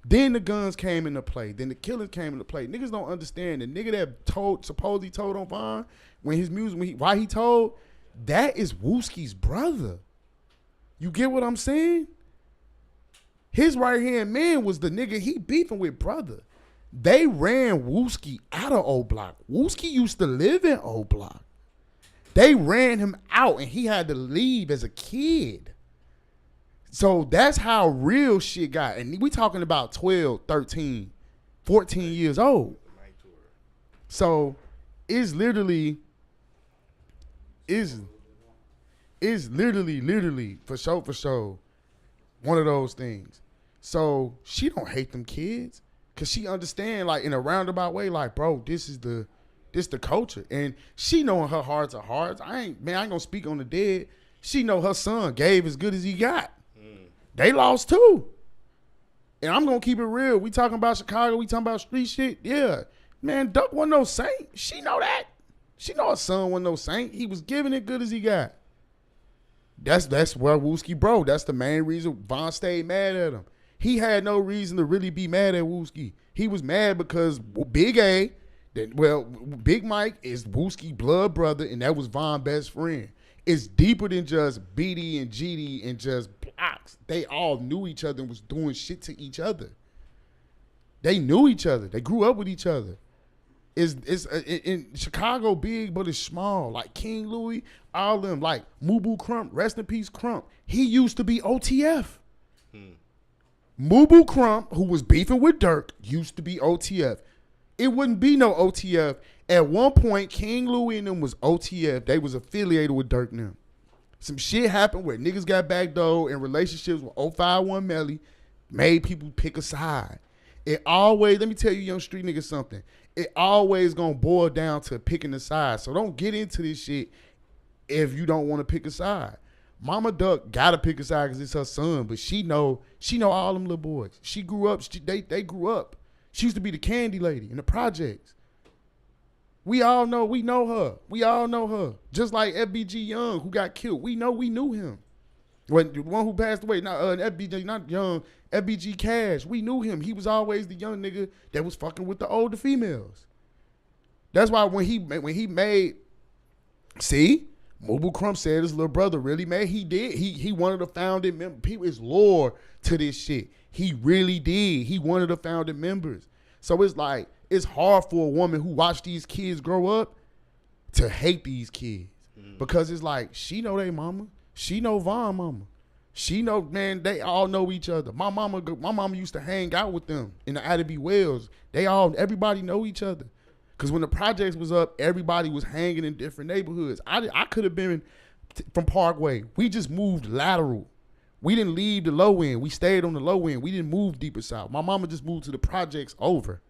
Then the guns came into play. Then the killers came into play. Niggas don't understand. The nigga that supposedly told on Von, when his music, why he told, that is Wooski's brother. You get what I'm saying? His right-hand man was the nigga he beefing with, brother. They ran Wooski out of O Block. Wooski used to live in O Block. They ran him out, and he had to leave as a kid. So that's how real shit got. And we talking about 12, 13, 14 years old. So it's literally, for sure, one of those things. So she don't hate them kids because she understand, like, in a roundabout way, like, bro, this is the culture. And she know in her heart of hearts, I ain't gonna speak on the dead. She know her son gave as good as he got. They lost too. And I'm gonna keep it real. We talking about Chicago. We talking about street shit. Yeah, man. Duck wasn't no saint. She know that. She know her son wasn't no saint. He was giving it good as he got. That's where Wooski bro. That's the main reason Von stayed mad at him. He had no reason to really be mad at Wooski. He was mad because Big A, Big Mike is Wooski blood brother, and that was Von's best friend. It's deeper than just BD and GD and just blocks. They all knew each other and was doing shit to each other. They knew each other. They grew up with each other. It's in Chicago big, but it's small. Like King Louis, all of them. Like Mubu Crump, rest in peace Crump. He used to be OTF. Mubu Crump, who was beefing with Dirk, used to be OTF. It wouldn't be no OTF. At one point, King Louis and them was OTF. They was affiliated with Dirk and them. Some shit happened where niggas got backdoored and relationships with 051 Melly made people pick a side. It always, let me tell you young street niggas something. It always gonna boil down to picking a side. So don't get into this shit if you don't want to pick a side. Mama Duck gotta pick a side because it's her son, but she know all them little boys. She grew up, they grew up. She used to be the candy lady in the projects. We all know her. We all know her. Just like FBG Young, who got killed. We knew him. When the one who passed away, not FBG, not Young, FBG Cash. We knew him. He was always the young nigga that was fucking with the older females. That's why when he made, see, Mubu Crump said his little brother really made. He did. He wanted to founding members. People is lore to this shit. He really did. He wanted the founding members. So it's like, it's hard for a woman who watched these kids grow up to hate these kids. Because it's like, she know they mama. She know Von mama. She know, man, they all know each other. My mama used to hang out with them in the Abbey Wells. Everybody know each other. Because when the projects was up, everybody was hanging in different neighborhoods. I could have been from Parkway. We just moved lateral. We didn't leave the low end. We stayed on the low end. We didn't move deeper south. My mama just moved to the projects over.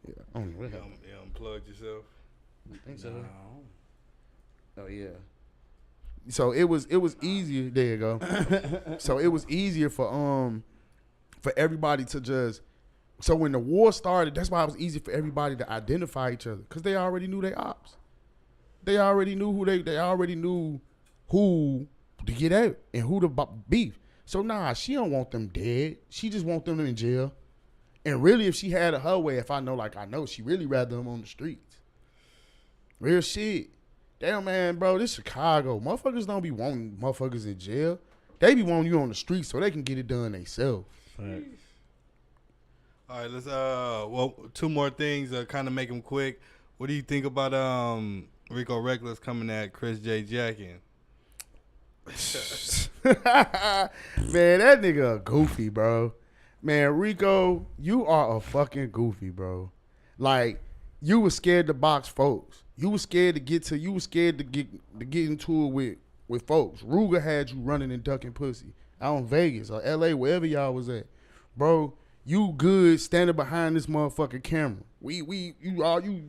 You unplugged yourself? I think so. Oh yeah. So it was easier. There you go. So it was easier for everybody to just. So when the war started, that's why it was easy for everybody to identify each other because they already knew their ops. They already knew who they already knew who to get at and who to beef. So she don't want them dead. She just want them in jail. And really, if she had it her way, if I know, she really rather them on the streets. Real shit. Damn, man, bro, this Chicago. Motherfuckers don't be wanting motherfuckers in jail. They be wanting you on the streets so they can get it done themselves. Right. All right, let's, two more things, kind of make them quick. What do you think about Rico Reckless coming at Chris J. Jackin? Man, that nigga a goofy, bro. Man, Rico, you are a fucking goofy, bro. Like, you was scared to box folks. You was scared to get into it with folks. Ruger had you running and ducking pussy out in Vegas or LA, wherever y'all was at. Bro, you good standing behind this motherfucking camera.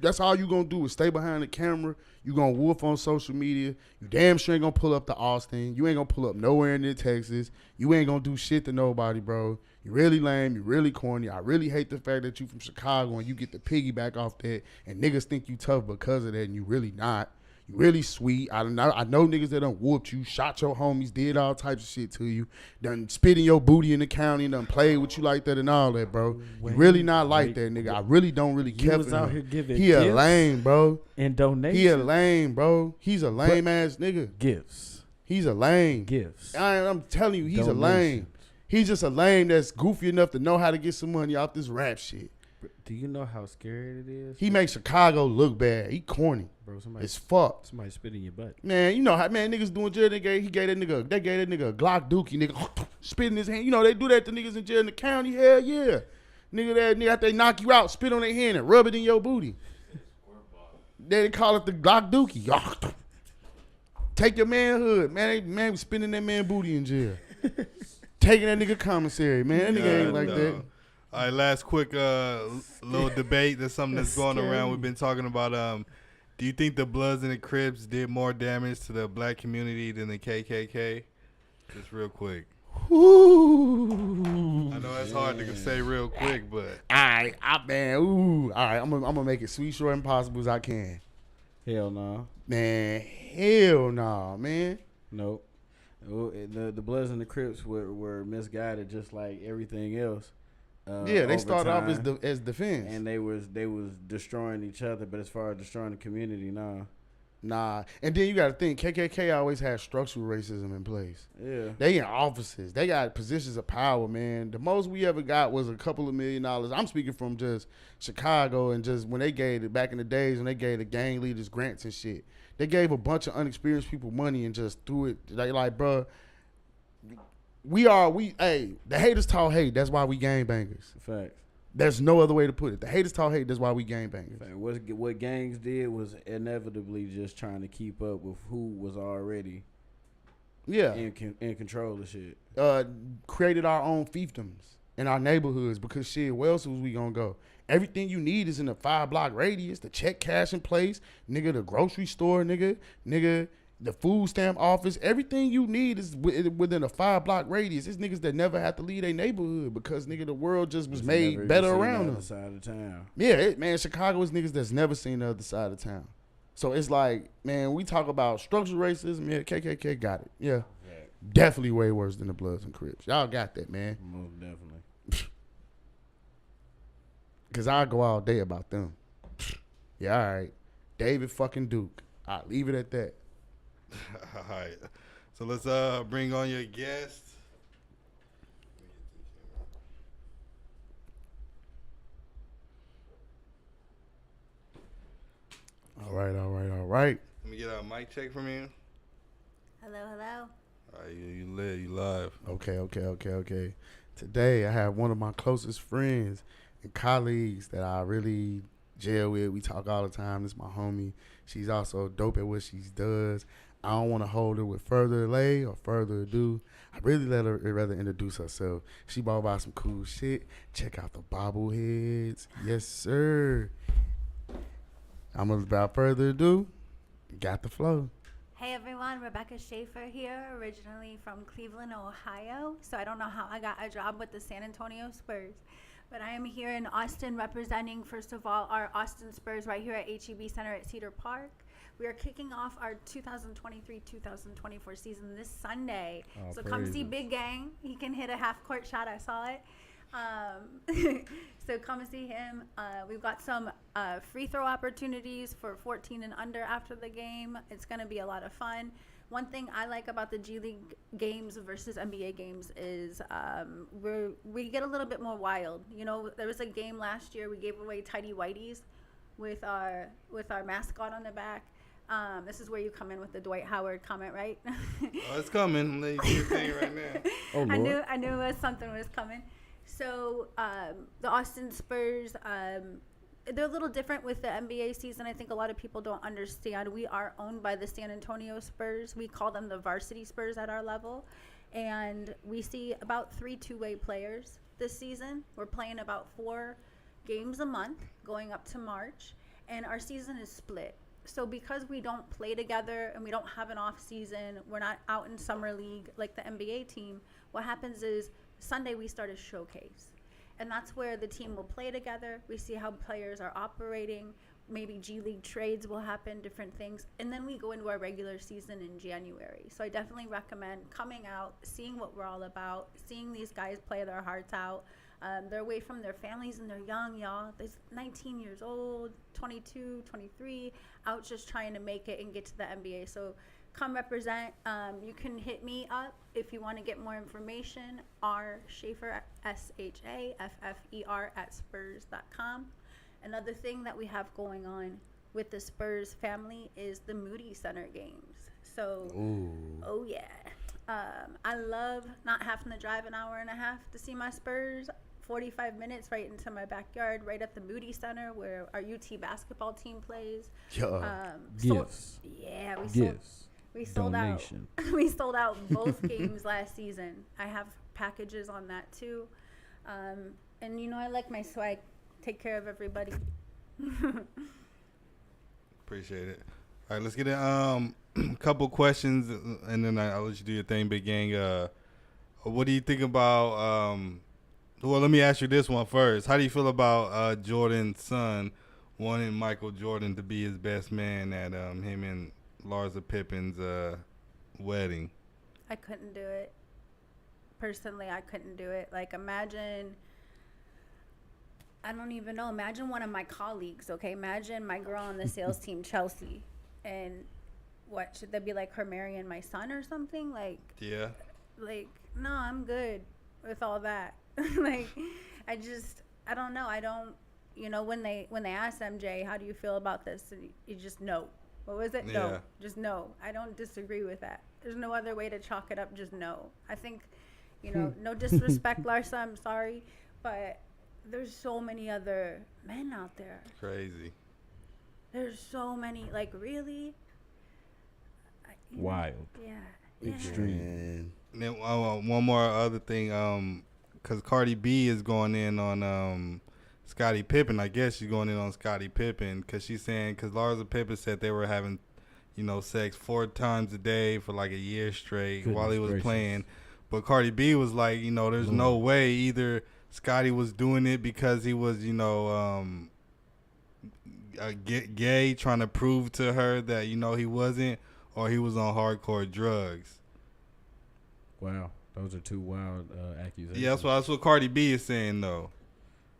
That's all you gonna do is stay behind the camera. You gonna woof on social media. You damn sure ain't gonna pull up to Austin. You ain't gonna pull up nowhere in Texas. You ain't gonna do shit to nobody, bro. You really lame. You really corny. I really hate the fact that you from Chicago and you get the piggyback off that and niggas think you tough because of that and you really not. You really sweet. I know niggas that done whooped you, shot your homies, did all types of shit to you, done spit in your booty in the county and done played with you like that and all that, bro. You really not like that, nigga. I really don't really care for him. He a lame, bro. And donations. He a lame, bro. He's a lame ass nigga. Gifts. He's a lame. Gifts. I'm telling you, he's a lame. He's just a lame that's goofy enough to know how to get some money off this rap shit. Do you know how scary it is? He makes Chicago look bad. He corny. Bro, it's fucked. Somebody spit in your butt. Man, you know how niggas doing jail. They gave that nigga a Glock dookie, nigga, spit in his hand. You know they do that to niggas in jail in the county. Hell yeah. Nigga after they knock you out, spit on their hand and rub it in your booty. They call it the Glock dookie. Take your manhood. Man was spitting that man booty in jail. Taking that nigga commissary, man. That nigga ain't like that. All right, last quick little debate. That's something that's going around. We've been talking about. Do you think the Bloods and the Crips did more damage to the black community than the KKK? Just real quick. Ooh. I know it's hard to say real quick, but All right, I'm gonna make it sweet, short, and possible as I can. Hell no. Man, hell nah, man. Nope. The Bloods and the Crips were misguided, just like everything else. Yeah, they started off time, as defense, and they was destroying each other. But as far as destroying the community, nah. And then you got to think, KKK always had structural racism in place. yeah, They in offices, they got positions of power, man. The most we ever got was a couple of $1 million. I'm speaking from just Chicago, and just when they gave it back in the days when they gave the gang leaders grants and shit. They gave a bunch of unexperienced people money and just threw it. They like, bro, the haters talk hate. That's why we gangbangers. facts. There's no other way to put it. The haters talk hate. That's why we gangbangers. Fact. What gangs did was inevitably just trying to keep up with who was already in control of shit. Created our own fiefdoms in our neighborhoods because shit, where else was we gonna go? Everything you need is in a 5-block radius. The check cash in place, nigga. The grocery store, nigga. The food stamp office. Everything you need is within a 5-block radius. It's niggas that never have to leave their neighborhood because nigga, the world just was made better around them. Side of town. Yeah, man. Chicago is niggas that's never seen the other side of town. So it's like, man, we talk about structural racism. Yeah, KKK got it. Yeah, Right. definitely way worse than the Bloods and Crips. Y'all got that, man. Most definitely. Cause I go all day about them. Yeah, all right. David fucking Duke. I'll leave it at that. all right. So let's bring on your guest. All right. Let me get a mic check from you. Hello. All right, you lit, you live. Okay. Today I have one of my closest friends and colleagues that I really gel with. We talk all the time. This is my homie. She's also dope at what she does. I don't want to hold her with further delay or further ado. I really let her rather introduce herself. She bought by some cool shit. Check out the bobbleheads. Yes, sir. Without further ado, got the flow. Hey everyone, Rebecca Schaefer here, originally from Cleveland, Ohio. So I don't know how I got a job with the San Antonio Spurs, but I am here in Austin representing, first of all, our Austin Spurs right here at HEB Center at Cedar Park. We are kicking off our 2023-2024 season this Sunday. So come see Big Gang. He can hit a half-court shot. I saw it. So come see him. We've got some free throw opportunities for 14 and under after the game. It's going to be a lot of fun. One thing I like about the G League games versus NBA games is we get a little bit more wild. You know, there was a game last year we gave away tidy whities with our mascot on the back. This is where you come in with the Dwight Howard comment, right? Oh, it's coming. I'm letting you do your thing right now. Oh, Lord. I knew something was coming. So the Austin Spurs, they're a little different with the NBA season. I think a lot of people don't understand. We are owned by the San Antonio Spurs. We call them the varsity Spurs at our level. And we see about 3 two-way players this season. We're playing about 4 games a month going up to March. And our season is split. So because we don't play together and we don't have an off season, we're not out in summer league like the NBA team, what happens is Sunday we start a showcase. And that's where the team will play together. We see how players are operating. Maybe G League trades will happen, different things. And then we go into our regular season in January. So I definitely recommend coming out, seeing what we're all about, seeing these guys play their hearts out. They're away from their families and they're young, y'all. They're 19 years old, 22, 23, out just trying to make it and get to the NBA. So come represent. You can hit me up if you want to get more information. R Schaefer, SHAFFER @spurs.com. Another thing that we have going on with the Spurs family is the Moody Center games. So, oh yeah. I love not having to drive an hour and a half to see my Spurs. 45 minutes right into my backyard, right at the Moody Center where our UT basketball team plays. Gifts. We sold out. We sold out both games last season. I have packages on that too. And you know, I like my swag. Take care of everybody. Appreciate it. All right, let's get in. couple questions, and then I'll let you do your thing, Big Gang. What do you think about? Well, let me ask you this one first. How do you feel about Jordan's son wanting Michael Jordan to be his best man at him and Larsa Pippen's wedding? I couldn't do it. Personally, I couldn't do it. Like, imagine, I don't even know. Imagine one of my colleagues, okay? Imagine my girl on the sales team, Chelsea. And what, should that be like her marrying my son or something? Like, Yeah. like, no, I'm good with all that. Like, I don't know. I don't, when they asked MJ, how do you feel about this? And you just know. What was it? Yeah. No. Just no. I don't disagree with that. There's no other way to chalk it up. Just no. I think, no disrespect, Larsa. I'm sorry. But there's so many other men out there. Crazy. There's so many. Like, really? Wild. Yeah. Extreme. And then one more other thing, because Cardi B is going in on Scottie Pippen. I guess she's going in on Scottie Pippen because she's saying, because Larsa Pippen said they were having, sex 4 times a day for like a year straight while he was playing. But Cardi B was like, there's no way either Scottie was doing it because he was, gay, trying to prove to her that, he wasn't, or he was on hardcore drugs. Wow, those are 2 wild accusations. Yeah, that's what Cardi B is saying, though.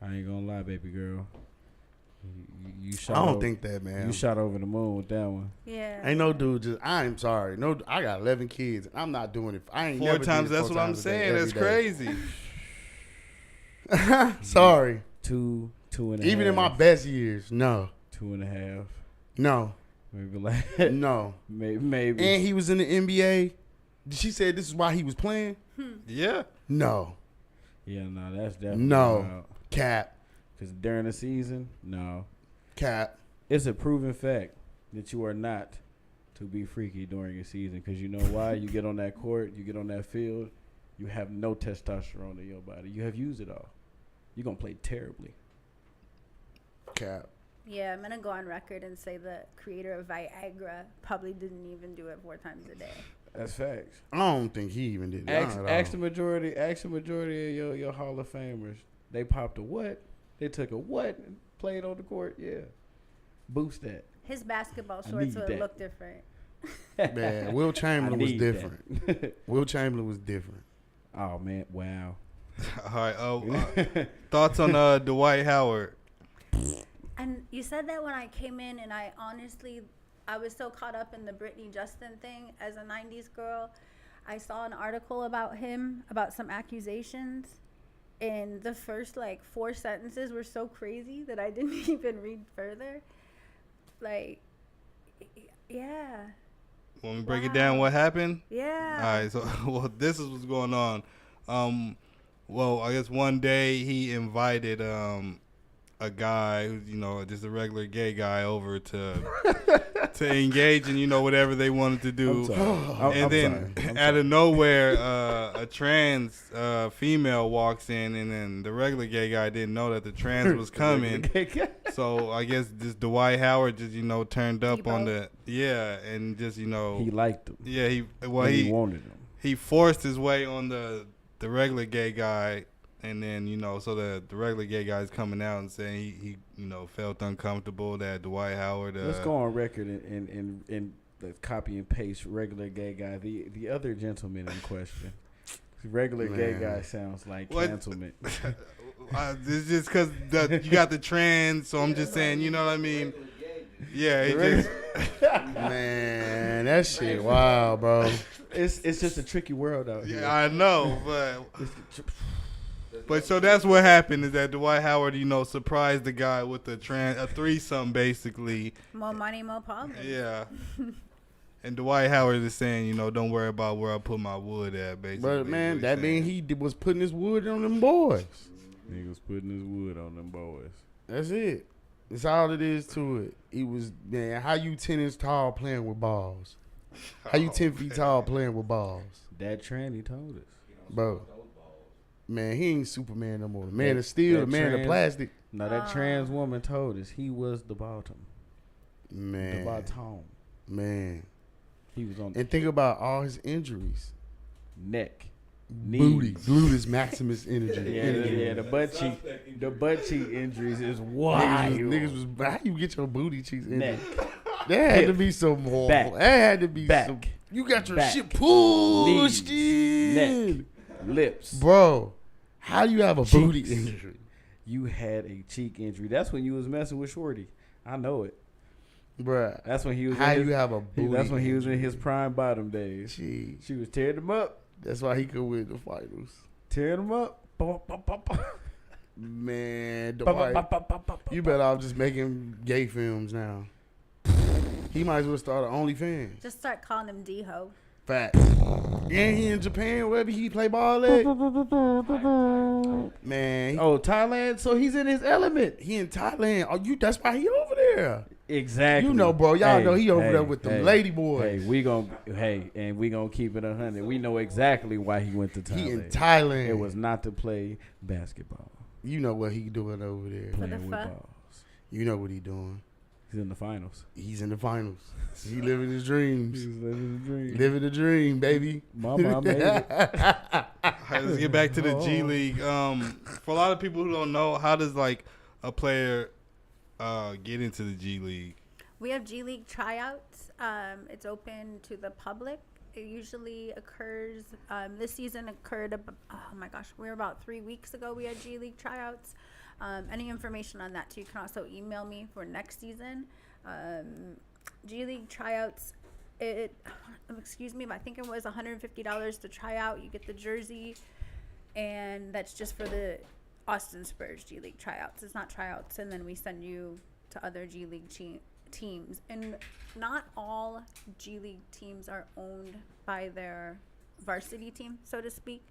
I ain't gonna lie, baby girl. You shot. I don't think that, man. You shot over the moon with that one. Yeah. Ain't no dude I'm sorry. No, I got 11 kids. I'm not doing it. I ain't 4 never times. did it That's 4 what I'm times a day, saying. That's every day. crazy. Sorry. 2 and a half. Even in my best years, no. 2.5. No. Maybe like No. maybe. And he was in the NBA. She said this is why he was playing. Yeah. No. Yeah, no, that's definitely No. wild. Cap. Because during the season, no. Cap. It's a proven fact that you are not to be freaky during your season. Because you know why? You get on that court, you get on that field, you have no testosterone in your body. You have used it all. You're going to play terribly. Cap. Yeah, I'm going to go on record and say the creator of Viagra probably didn't even do it 4 times a day. That's facts. I don't think he even did that. Ask the majority of your Hall of Famers. They popped a what? They took a what and played on the court? Yeah. Boost that. His basketball I shorts need would that. look different. Man, Will Chamberlain was need different. Will Chamberlain was different. Oh, man. Wow. All right. Thoughts on Dwight Howard? And you said that when I came in, and I was so caught up in the Britney Justin thing as a 90s girl. I saw an article about him, about some accusations, and the first 4 sentences were so crazy that I didn't even read further. Like, yeah. Want me to break it down what happened? Yeah. All right. So, this is what's going on. I guess one day he invited a guy who's just a regular gay guy over to engage in whatever they wanted to do. And then out of nowhere a trans female walks in, and then the regular gay guy didn't know that the trans was coming. So I guess this Dwight Howard just turned up on the and just he liked him. yeah he wanted him. He forced his way on the regular gay guy. And then, so the regular gay guy's coming out and saying he felt uncomfortable that Dwight Howard. Let's go on record and the copy and paste regular gay guy. The other gentleman in question. Regular gay guy sounds like cancelment. It's just because you got the trans, so I'm just saying, you know what I mean? Yeah, it just. Man, that shit wild, bro. It's just a tricky world out here. Yeah, I know, But so that's what happened, is that Dwight Howard, surprised the guy with a threesome, basically. More money, more problems. Yeah. And Dwight Howard is saying, don't worry about where I put my wood at, basically. But man, that mean he was putting his wood on them boys. He was putting his wood on them boys. That's it. That's all it is to it. He was, man, how you 10 inches tall playing with balls? How you 10 feet tall playing with balls? That tranny told us. Bro. Man, he ain't Superman no more. The man of steel, the man of plastic. No, that trans woman told us he was the bottom. Man. The bottom. Man. He was on And think about all his injuries. neck, Booty, knees. gluteus maximus energy. Yeah, the butt cheek injuries is wild. Niggas was how you get your booty cheeks in Neck, there? That had to hip, be some horrible. back, That had to be back, some. You got your back, shit pushed knees, in, neck, lips. bro. How you have a booty Cheeks. injury, You had a cheek injury. That's when you was messing with Shorty. I know it. bruh? That's when he was. How in his, you have a booty? That's when he was in injury? his prime bottom days. Gee, She was tearing him up, that's why he could win the finals. tearing him up. Man, you better off just making gay films now. He might as well start an OnlyFans. Just start calling him D-Ho. Fact. And he in Japan, wherever he play ball at. Man, Oh, Thailand. So he's in his element. he in Thailand. Oh, that's why he over there. Exactly. You know, bro. Y'all Hey, know he over hey, there with them hey, lady Hey, boys. we gonna keep it 100. We know exactly why he went to Thailand. He in Thailand. It was not to play basketball. You know what he doing over there. For the Playing with fuck? balls. You know what he doing. He's in the finals. He's in the finals. He living his dreams. He's living the dream. Living the dream, baby. Mama, I made it. All right, let's get back to the G League. For a lot of people who don't know, how does like a player get into the G League? We have G League tryouts. It's open to the public. It usually occurs. This season occurred. Oh my gosh, we were about 3 weeks ago. We had G League tryouts. Any information on that too, you can also email me for next season. G League tryouts. Excuse me, but I think it was $150 to try out. You get the jersey, and that's just for the Austin Spurs G League tryouts. It's not tryouts, and then we send you to other G League teams. And not all G League teams are owned by their varsity team, so to speak.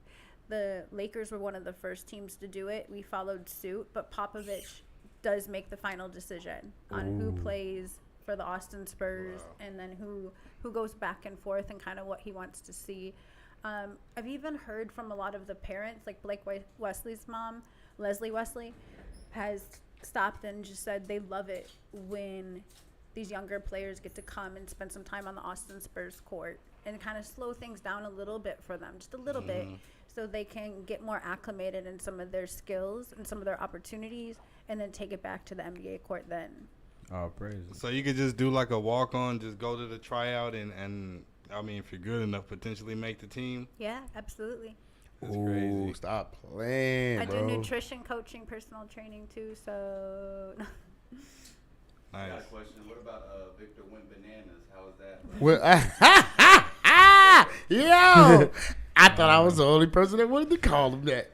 The Lakers were one of the first teams to do it. We followed suit, but Popovich does make the final decision on who plays for the Austin Spurs and then who goes back and forth and kind of what he wants to see. I've even heard from a lot of the parents, like Blake Wesley's mom, Leslie Wesley, has stopped and just said they love it when these younger players get to come and spend some time on the Austin Spurs court and kind of slow things down a little bit for them, just a little bit, so they can get more acclimated in some of their skills and some of their opportunities, and then take it back to the NBA court then. Oh, praise. So you could just do like a walk on, just go to the tryout, and I mean, if you're good enough, potentially make the team. Yeah, absolutely. That's Ooh, crazy. stop playing, I bro. do nutrition coaching, personal training too, so Nice. I got a question. What about Victor went bananas? How was that? Well, yo, I thought I was the only person that wanted to call him that.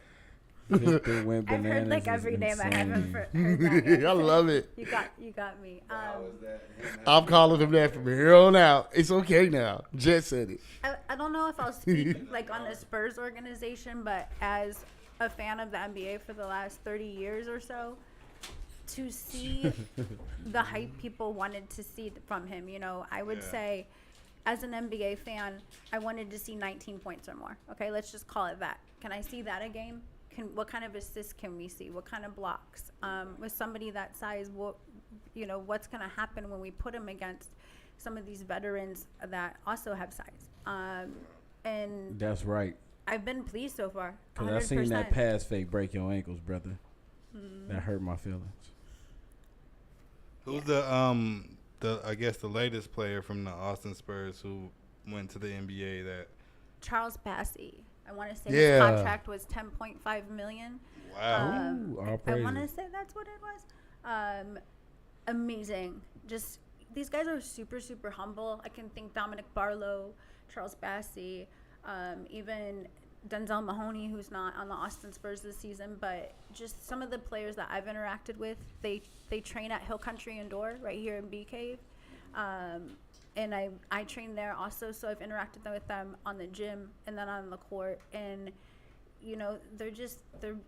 Victor went I've heard like bananas every is name. I haven't insane. heard that yet. I love it. You got me. How was that? I'm calling him that from here on out. It's okay now. Jet said it. I don't know if I'll speak like on the Spurs organization, but as a fan of the NBA for the last 30 years or so, to see the hype people wanted to see from him, you know, I would say as an NBA fan, I wanted to see 19 points or more. Okay, let's just call it that. Can I see that a game? What kind of assists can we see? What kind of blocks? With somebody that size, what's going to happen when we put him against some of these veterans that also have size? And That's right. I've been pleased so far. Because I seen that pass fake break your ankles, brother. That hurt my feelings. Who's the I guess the latest player from the Austin Spurs who went to the NBA that? Charles Bassey. I want to say Yeah. his contract was $10.5 million. Wow. Ooh, all I want to praises. say that's what it was. Amazing. Just these guys are super, super humble. I can think Dominic Barlow, Charles Bassey, even Denzel Mahoney, who's not on the Austin Spurs this season, but just some of the players that I've interacted with. They train at Hill Country Indoor right here in Bee Cave. And I train there also, so I've interacted with them on the gym and then on the court. And, you know, they're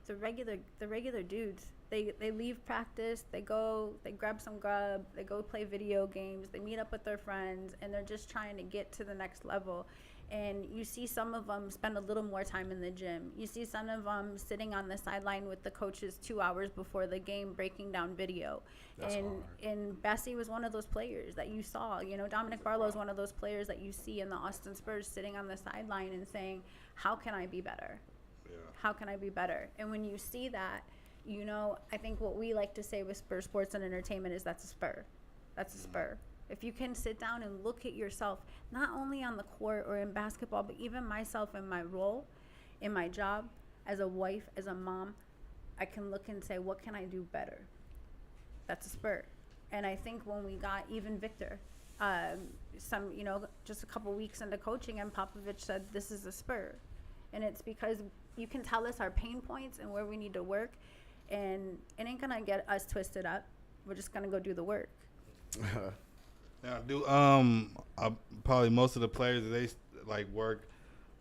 regular dudes. They leave practice, they grab some grub, they go play video games, they meet up with their friends, and they're just trying to get to the next level. And you see some of them spend a little more time in the gym. You see some of them sitting on the sideline with the coaches 2 hours before the game breaking down video. That's hard. And Bessie was one of those players that you saw. You know, Dominic Barlow is one of those players that you see in the Austin Spurs sitting on the sideline and saying, how can I be better? Yeah. How can I be better? And when you see that, you know, I think what we like to say with Spur Sports and Entertainment is that's a spur. That's a spur. If you can sit down and look at yourself, not only on the court or in basketball, but even myself in my role, in my job, as a wife, as a mom, I can look and say, what can I do better? That's a spur. And I think when we got even Victor, just a couple weeks into coaching, and Popovich said, this is a spur. And it's because you can tell us our pain points and where we need to work, and it ain't gonna get us twisted up. We're just gonna go do the work. Now, probably most of the players, they like work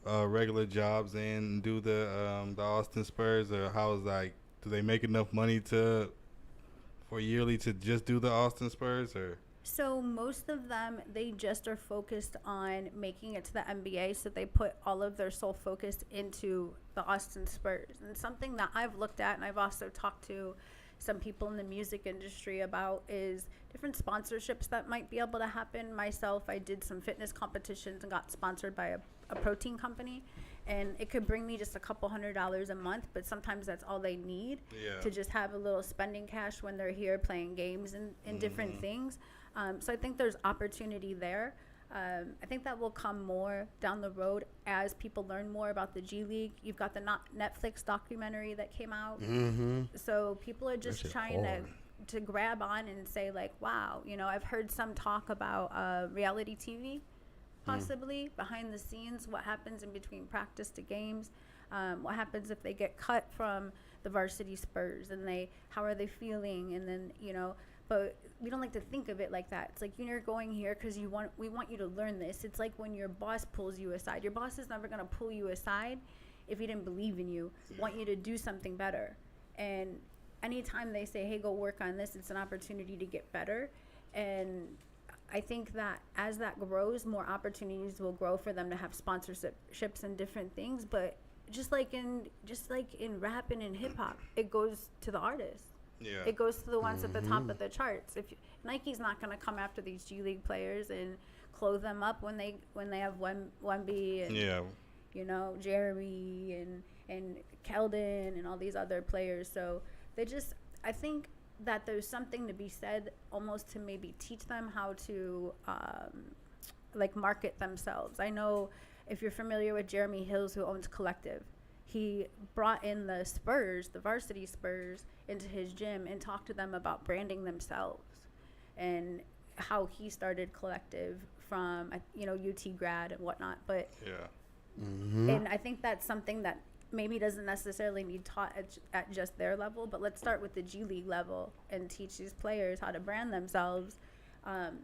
regular jobs and do the Austin Spurs, or how is like, do they make enough money for yearly to just do the Austin Spurs, or? So most of them, they just are focused on making it to the NBA, so they put all of their sole focus into the Austin Spurs. And something that I've looked at, and I've also talked to some people in the music industry about, is different sponsorships that might be able to happen. Myself, I did some fitness competitions and got sponsored by a protein company, and it could bring me just a couple $100s a month, but sometimes that's all they need to just have a little spending cash when they're here playing games and different things. So I think there's opportunity there. I think that will come more down the road as people learn more about the G League. You've got the Netflix documentary that came out. So people are just trying to grab on and say, like, wow, you know, I've heard some talk about reality TV, possibly behind the scenes, what happens in between practice to games, what happens if they get cut from the varsity Spurs, and how are they feeling, and then, you know, but we don't like to think of it like that. It's like, you're going here because we want you to learn this. It's like when your boss pulls you aside. Your boss is never going to pull you aside if he didn't believe in you, want you to do something better. And anytime they say, hey, go work on this, it's an opportunity to get better. And I think that as that grows, more opportunities will grow for them to have sponsorships and different things. But just like in rap and in hip hop, it goes to the artist. Yeah. It goes to the ones at the top of the charts. Nike's not going to come after these G League players and clothe them up when they have Wemby and you know, Jeremy and Keldon and all these other players. So I think that there's something to be said almost to maybe teach them how to like market themselves. I know if you're familiar with Jeremy Hills, who owns Collective, he brought in the Spurs, the varsity Spurs, into his gym and talked to them about branding themselves and how he started Collective from, you know, UT grad and whatnot. But and I think that's something that maybe doesn't necessarily need taught at just their level, but let's start with the G League level and teach these players how to brand themselves,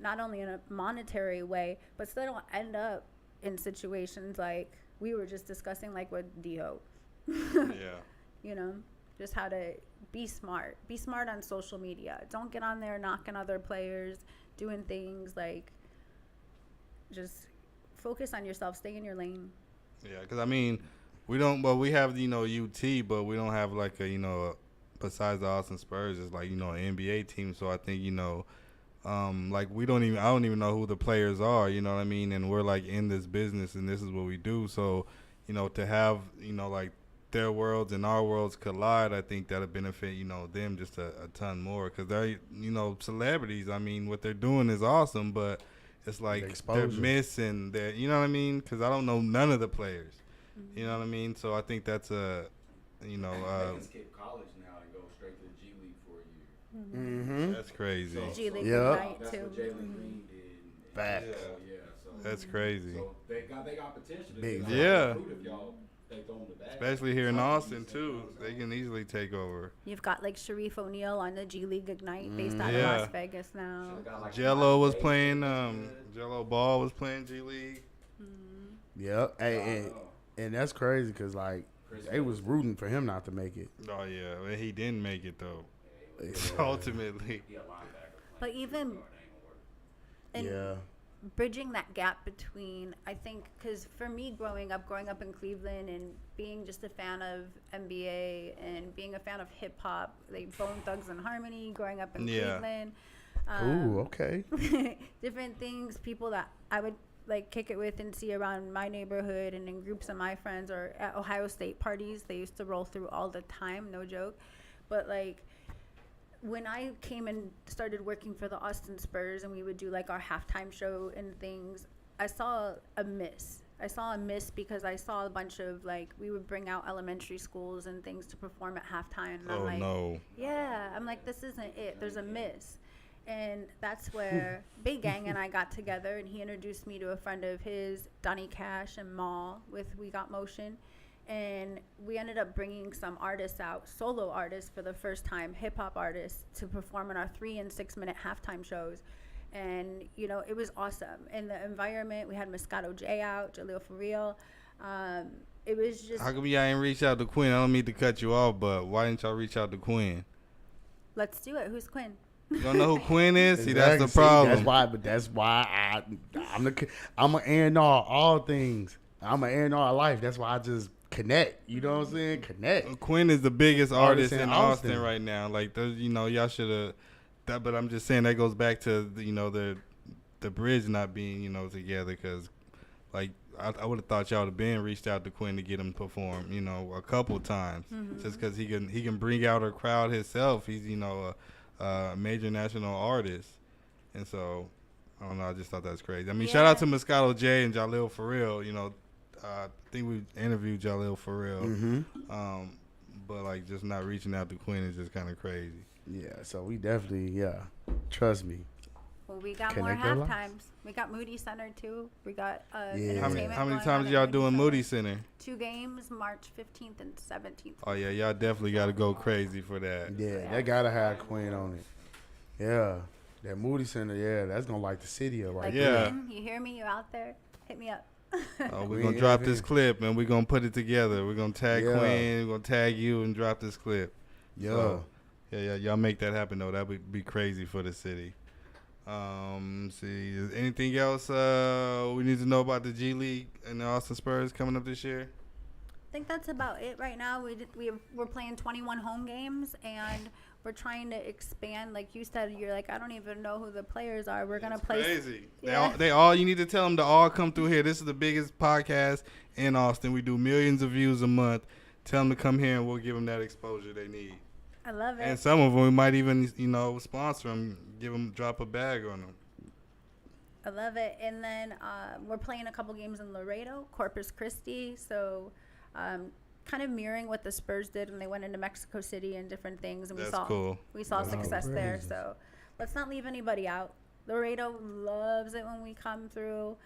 not only in a monetary way, but so they don't end up in situations like we were just discussing, like with D-Ho. You know, just how to be smart on social media. Don't get on there knocking other players, doing things like, just focus on yourself, stay in your lane. Yeah, because I mean, we have, you know, UT, but we don't have like a, you know, besides the Austin Spurs, it's like, you know, an NBA team. So I think, you know, like I don't even know who the players are, you know what I mean? And we're like in this business and this is what we do. So, you know, to have, you know, like their worlds and our worlds collide, I think that'll benefit, you know, them just a ton more, because they're, you know, celebrities. I mean, what they're doing is awesome, but it's like they're missing that, you know what I mean? Because I don't know none of the players, you know what I mean? So I think that's a, you know, they can skip college now and go straight to the G League for a year. That's crazy. G League Yep. That's too. what Jalen Green did. Facts. So That's crazy. So they got potential. Big. Yeah. If y'all they throw them the bag. Especially here in Austin too, they can easily take over. You've got like Sharif O'Neal on the G League Ignite based out of Yeah. Las Vegas now. Jello was playing. Jello Ball was playing G League. Yep. And that's crazy because like they was rooting for him not to make it. Oh yeah, well, he didn't make it though. Ultimately. He a linebacker. But even and Yeah. bridging that gap between, I think, because for me growing up in Cleveland and being just a fan of NBA and being a fan of hip hop, like Bone Thugs and Harmony, growing up in Yeah. Cleveland. Ooh, okay. Different things, people that I would like kick it with and see around my neighborhood and in groups of my friends or at Ohio State parties. They used to roll through all the time, no joke. But like when I came and started working for the Austin Spurs and we would do like our halftime show and things, I saw a miss. I saw a miss because I saw a bunch of like we would bring out elementary schools and things to perform at halftime. And I'm Oh like, no. yeah, I'm like, this isn't it. There's a miss. And that's where Big Gang and I got together, and he introduced me to a friend of his, Donnie Cash and Maul, with We Got Motion. And we ended up bringing some artists out, solo artists for the first time, hip-hop artists, to perform in our 3 and 6 minute halftime shows. And, you know, it was awesome. In the environment, we had Moscato J out, Jaleel For Real. It was just, How come y'all ain't reach out to Quinn? I don't mean to cut you off, but why didn't y'all reach out to Quinn? let's do it. Who's Quinn? You don't know who Quinn is? See, that's the Exactly. See, problem. That's why I'm an A&R all things. I'm an A&R life. That's why I just connect. You know what I'm saying? Connect. Quinn is the biggest artist Artist in in Austin. Austin right now. Like, you know, y'all should have that. But I'm just saying that goes back to you know the bridge not being together because like I would have thought y'all would have been reached out to Quinn to get him to perform a couple times just because he can bring out a crowd himself. He's a major national artist, and so I don't know. I just thought that's crazy. I mean, shout out to Moscato J and Jaleel For Real. I think we interviewed Jaleel For Real. Mm-hmm. But like just not reaching out to Quinn is just kind of crazy. Yeah. So we definitely, trust me. Well, we got Connect more their lives. halftimes. We got Moody Center too. We got Yeah. How many entertainment how many going on times at y'all doing Moody Center. Center? 2 games, March 15th and 17th. Oh yeah, y'all definitely got to go crazy for that. Yeah, they gotta have Queen on it. Yeah, that Moody Center. Yeah, that's gonna light the city up right Like, Yeah. Quinn, you hear me? You out there? Hit me up. We're We gonna ain't drop having- this clip and we're gonna put it together. We're gonna tag Yeah. Quinn, we're gonna tag you and drop this clip. Yeah. So, yeah, y'all make that happen though. That would be crazy for the city. See, is anything else we need to know about the G League and the Austin Spurs coming up this year? I think that's about it right now. We're playing 21 home games, and we're trying to expand. Like you said, you're like, I don't even know who the players are. We're gonna play. Crazy. Yeah. They all. You need to tell them to all come through here. This is the biggest podcast in Austin. We do millions of views a month. Tell them to come here, and we'll give them that exposure they need. I love it. And some of them we might even sponsor them, drop a bag on them. I love it. And then we're playing a couple games in Laredo, Corpus Christi. So kind of mirroring what the Spurs did when they went into Mexico City and different things. And That's we saw cool. Wow, success there. crazy. So let's not leave anybody out. Laredo loves it when we come through.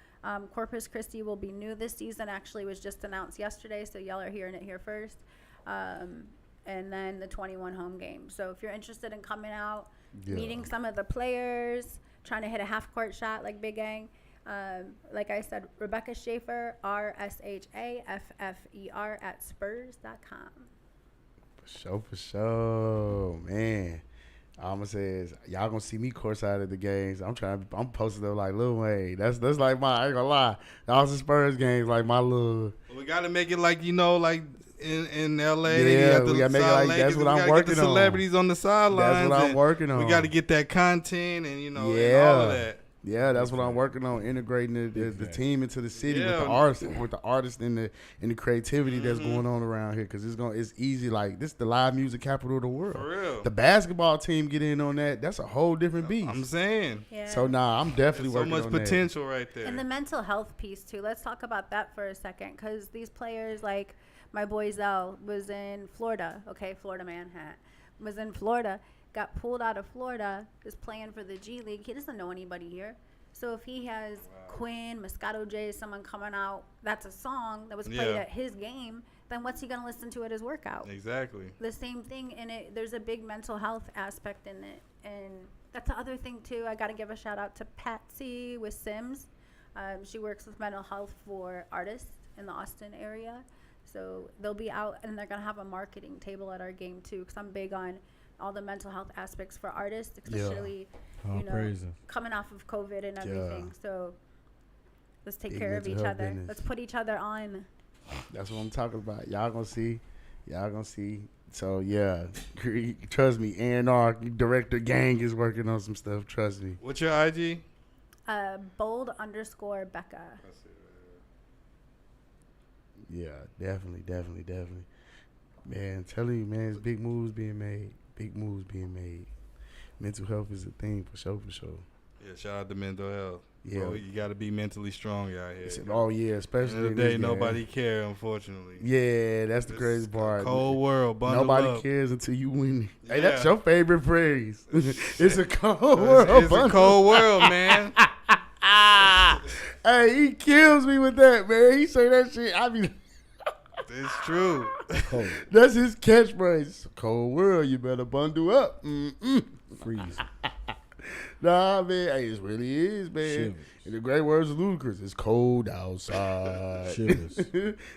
Corpus Christi will be new this season. Actually, was just announced yesterday. So y'all are hearing it here first. And then the 21 home games. So if you're interested in coming out, meeting some of the players, trying to hit a half-court shot like Big Gang, like I said, Rebecca Schaefer, RSHAFFER at Spurs.com. For sure, man. All I'm gonna say is y'all gonna see me courtside at the games. I'm posted up like Lil Wayne. That's like I ain't gonna lie. The Austin Spurs games like my little. We gotta make it like like in LA. Yeah, we gotta make it like that's what I'm working the on. celebrities on the sidelines. That's what I'm working on. We gotta get that content and and all Yeah. of that. Yeah, that's what I'm working on, integrating the team into the city with the artists and the creativity that's going on around here. Because it's easy. Like this, is the live music capital of the world. For real. The basketball team get in on that. That's a whole different beast. I'm saying. Yeah. So I'm definitely There's so working much on potential right there. And the mental health piece too. Let's talk about that for a second, because these players, like my boy Zell, was in Florida. Okay, Florida man was in Florida, got pulled out of Florida, is playing for the G League. He doesn't know anybody here. So if he has Quinn, Moscato J, someone coming out, that's a song that was played Yeah. at his game, then what's he gonna listen to at his workout? Exactly. The same thing, and there's a big mental health aspect in it, and that's the other thing too. I got to give a shout out to Patsy with Sims. She works with mental health for artists in the Austin area, so they'll be out and they're gonna have a marketing table at our game too, because I'm big on all the mental health aspects for artists, Yeah. especially All you know, praises. coming off of COVID and everything. So let's take Big care of mental each health other. business. Let's put each other on. That's what I'm talking about. Y'all gonna see. So yeah, trust me. A&R director gang is working on some stuff. Trust me. What's your IG? Bold_Becca. Yeah, definitely. Man, I'm telling you, man, it's big moves being made. Mental health is a thing for sure. Yeah, shout out to mental health. Yeah. Bro, you got to be mentally strong out here. Oh yeah, At the especially end of in the this day, game. nobody care, unfortunately. Yeah, that's the It's crazy a part. cold world. Bundle Nobody up. cares until you win. Hey, Yeah. that's your favorite phrase. It's a cold It's, world. it's a bundle. cold world, man. Hey, he kills me with that, man. He say that shit. I mean, It's true. that's his catchphrase. It's a cold world. You better bundle up. Freeze. Nah, man. Hey, it really is, man. Shivers. In the great words of Ludacris, it's cold outside. Shivers.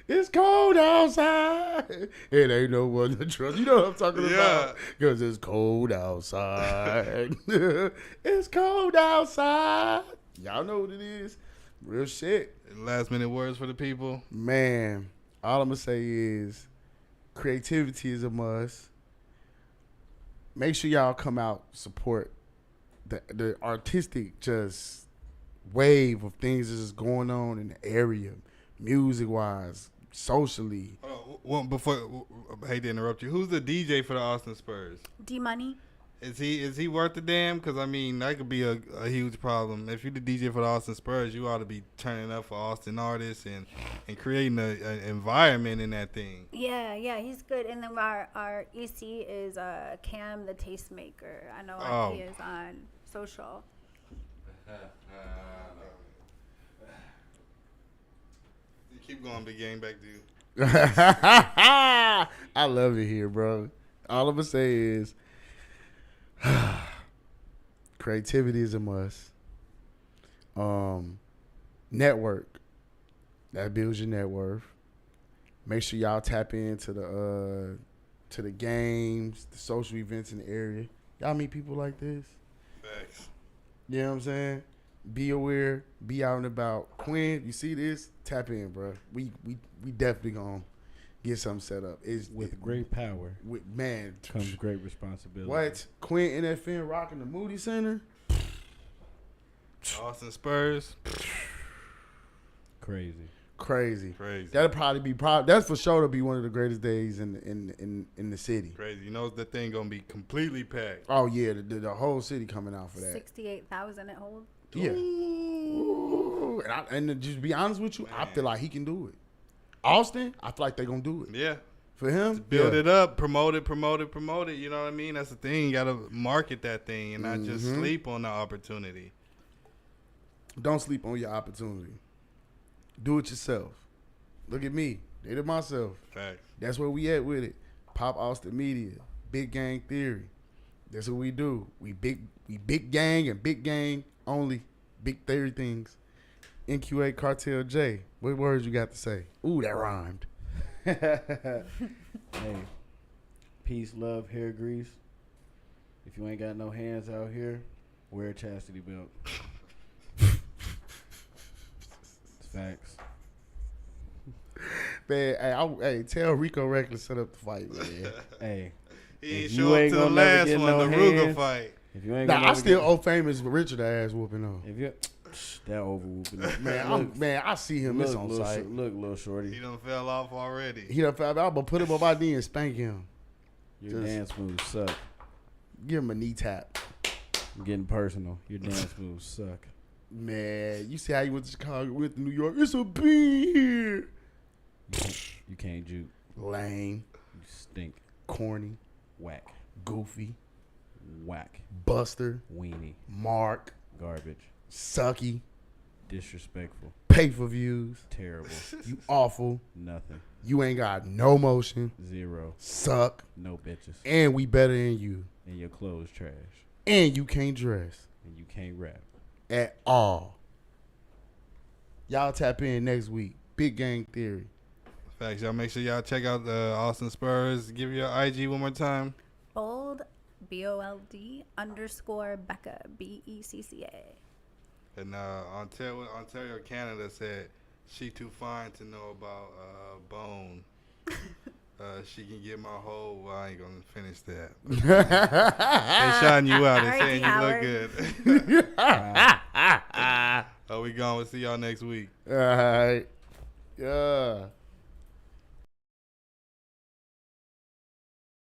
It's cold outside. It ain't no one to trust. You know what I'm talking about? Because it's cold outside. It's cold outside. Y'all know what it is. Real shit. Last minute words for the people. Man, all I'm going to say is creativity is a must. Make sure y'all come out, support the artistic just wave of things that's just going on in the area, music-wise, socially. Well, before I hate to interrupt you. Who's the DJ for the Austin Spurs? D-Money. Is he worth the damn? Because I mean that could be a huge problem. If you're the DJ for the Austin Spurs, you ought to be turning up for Austin artists and creating an environment in that thing. Yeah, he's good. And then our EC is Cam the Tastemaker. I know Oh. he is on social. You keep going, big game, back to you. I love it here, bro. All I'm going to say is creativity is a must. Network. That builds your net worth. Make sure y'all tap into the games, the social events in the area. Y'all meet people like this. Facts. You know what I'm saying? Be aware. Be out and about. Quinn, you see this? Tap in, bro. We definitely gonna get something set up. With great power man comes great responsibility. What? Quinn NFN rocking the Moody Center? Austin Spurs. Crazy. That'll probably be that's for sure to be one of the greatest days in the city. Crazy. You know the thing gonna be completely packed. Oh yeah, the whole city coming out for that. 68,000 it holds. Yeah. Ooh. And to just be honest with you, I feel like he can do it. Austin, I feel like they're gonna do it. Yeah. For him, Build it up, promote it. You know what I mean? That's the thing. You gotta market that thing and not just sleep on the opportunity. Don't sleep on your opportunity. Do it yourself. Look at me. Did it myself. Facts. That's where we at with it. Pop Austin Media. Big Gang Theory. That's what we do. We big gang and big gang only. Big theory things. NQA Cartel J. What words you got to say? Ooh, that rhymed. Hey, peace, love, hair grease. If you ain't got no hands out here, wear a chastity belt. It's facts. Man, hey, tell Rico Reckless set up the fight, man. Hey, He ain't if show you up ain't to the gonna never last get one, no the Ruger hands, fight. if you ain't Nah, gonna I never still get, owe famous with Richard ass whooping on. if you that over whooping up. Man, I see him. It's on little site. look, little shorty. He done fell off already. He done found out. I'm gonna put him on my knee and spank him. Your Just- dance moves suck. Give him a knee tap. I'm getting personal. Your dance moves suck. Man, you see how you went to Chicago, went to New York. It's a bee here. You can't juke. Lame, You stink. corny, Whack. goofy, Whack. buster, Weenie. mark, Garbage. sucky, Disrespectful. pay for views. Terrible. You awful. Nothing. You ain't got no motion. Zero. Suck. No bitches. And we better than you. And your clothes trash. And you can't dress And you can't rap. at all. Y'all tap in next week. Big Gang Theory. Facts. Y'all make sure y'all check out the Austin Spurs. Give your IG one more time. Bold BOLD_Becca BECCA. And Ontario, Canada said she too fine to know about bone. She can get my whole. Well, I ain't gonna finish that. They shine you out. They All right, saying you Howard. look good. We gone. We'll see y'all next week. All right. Yeah.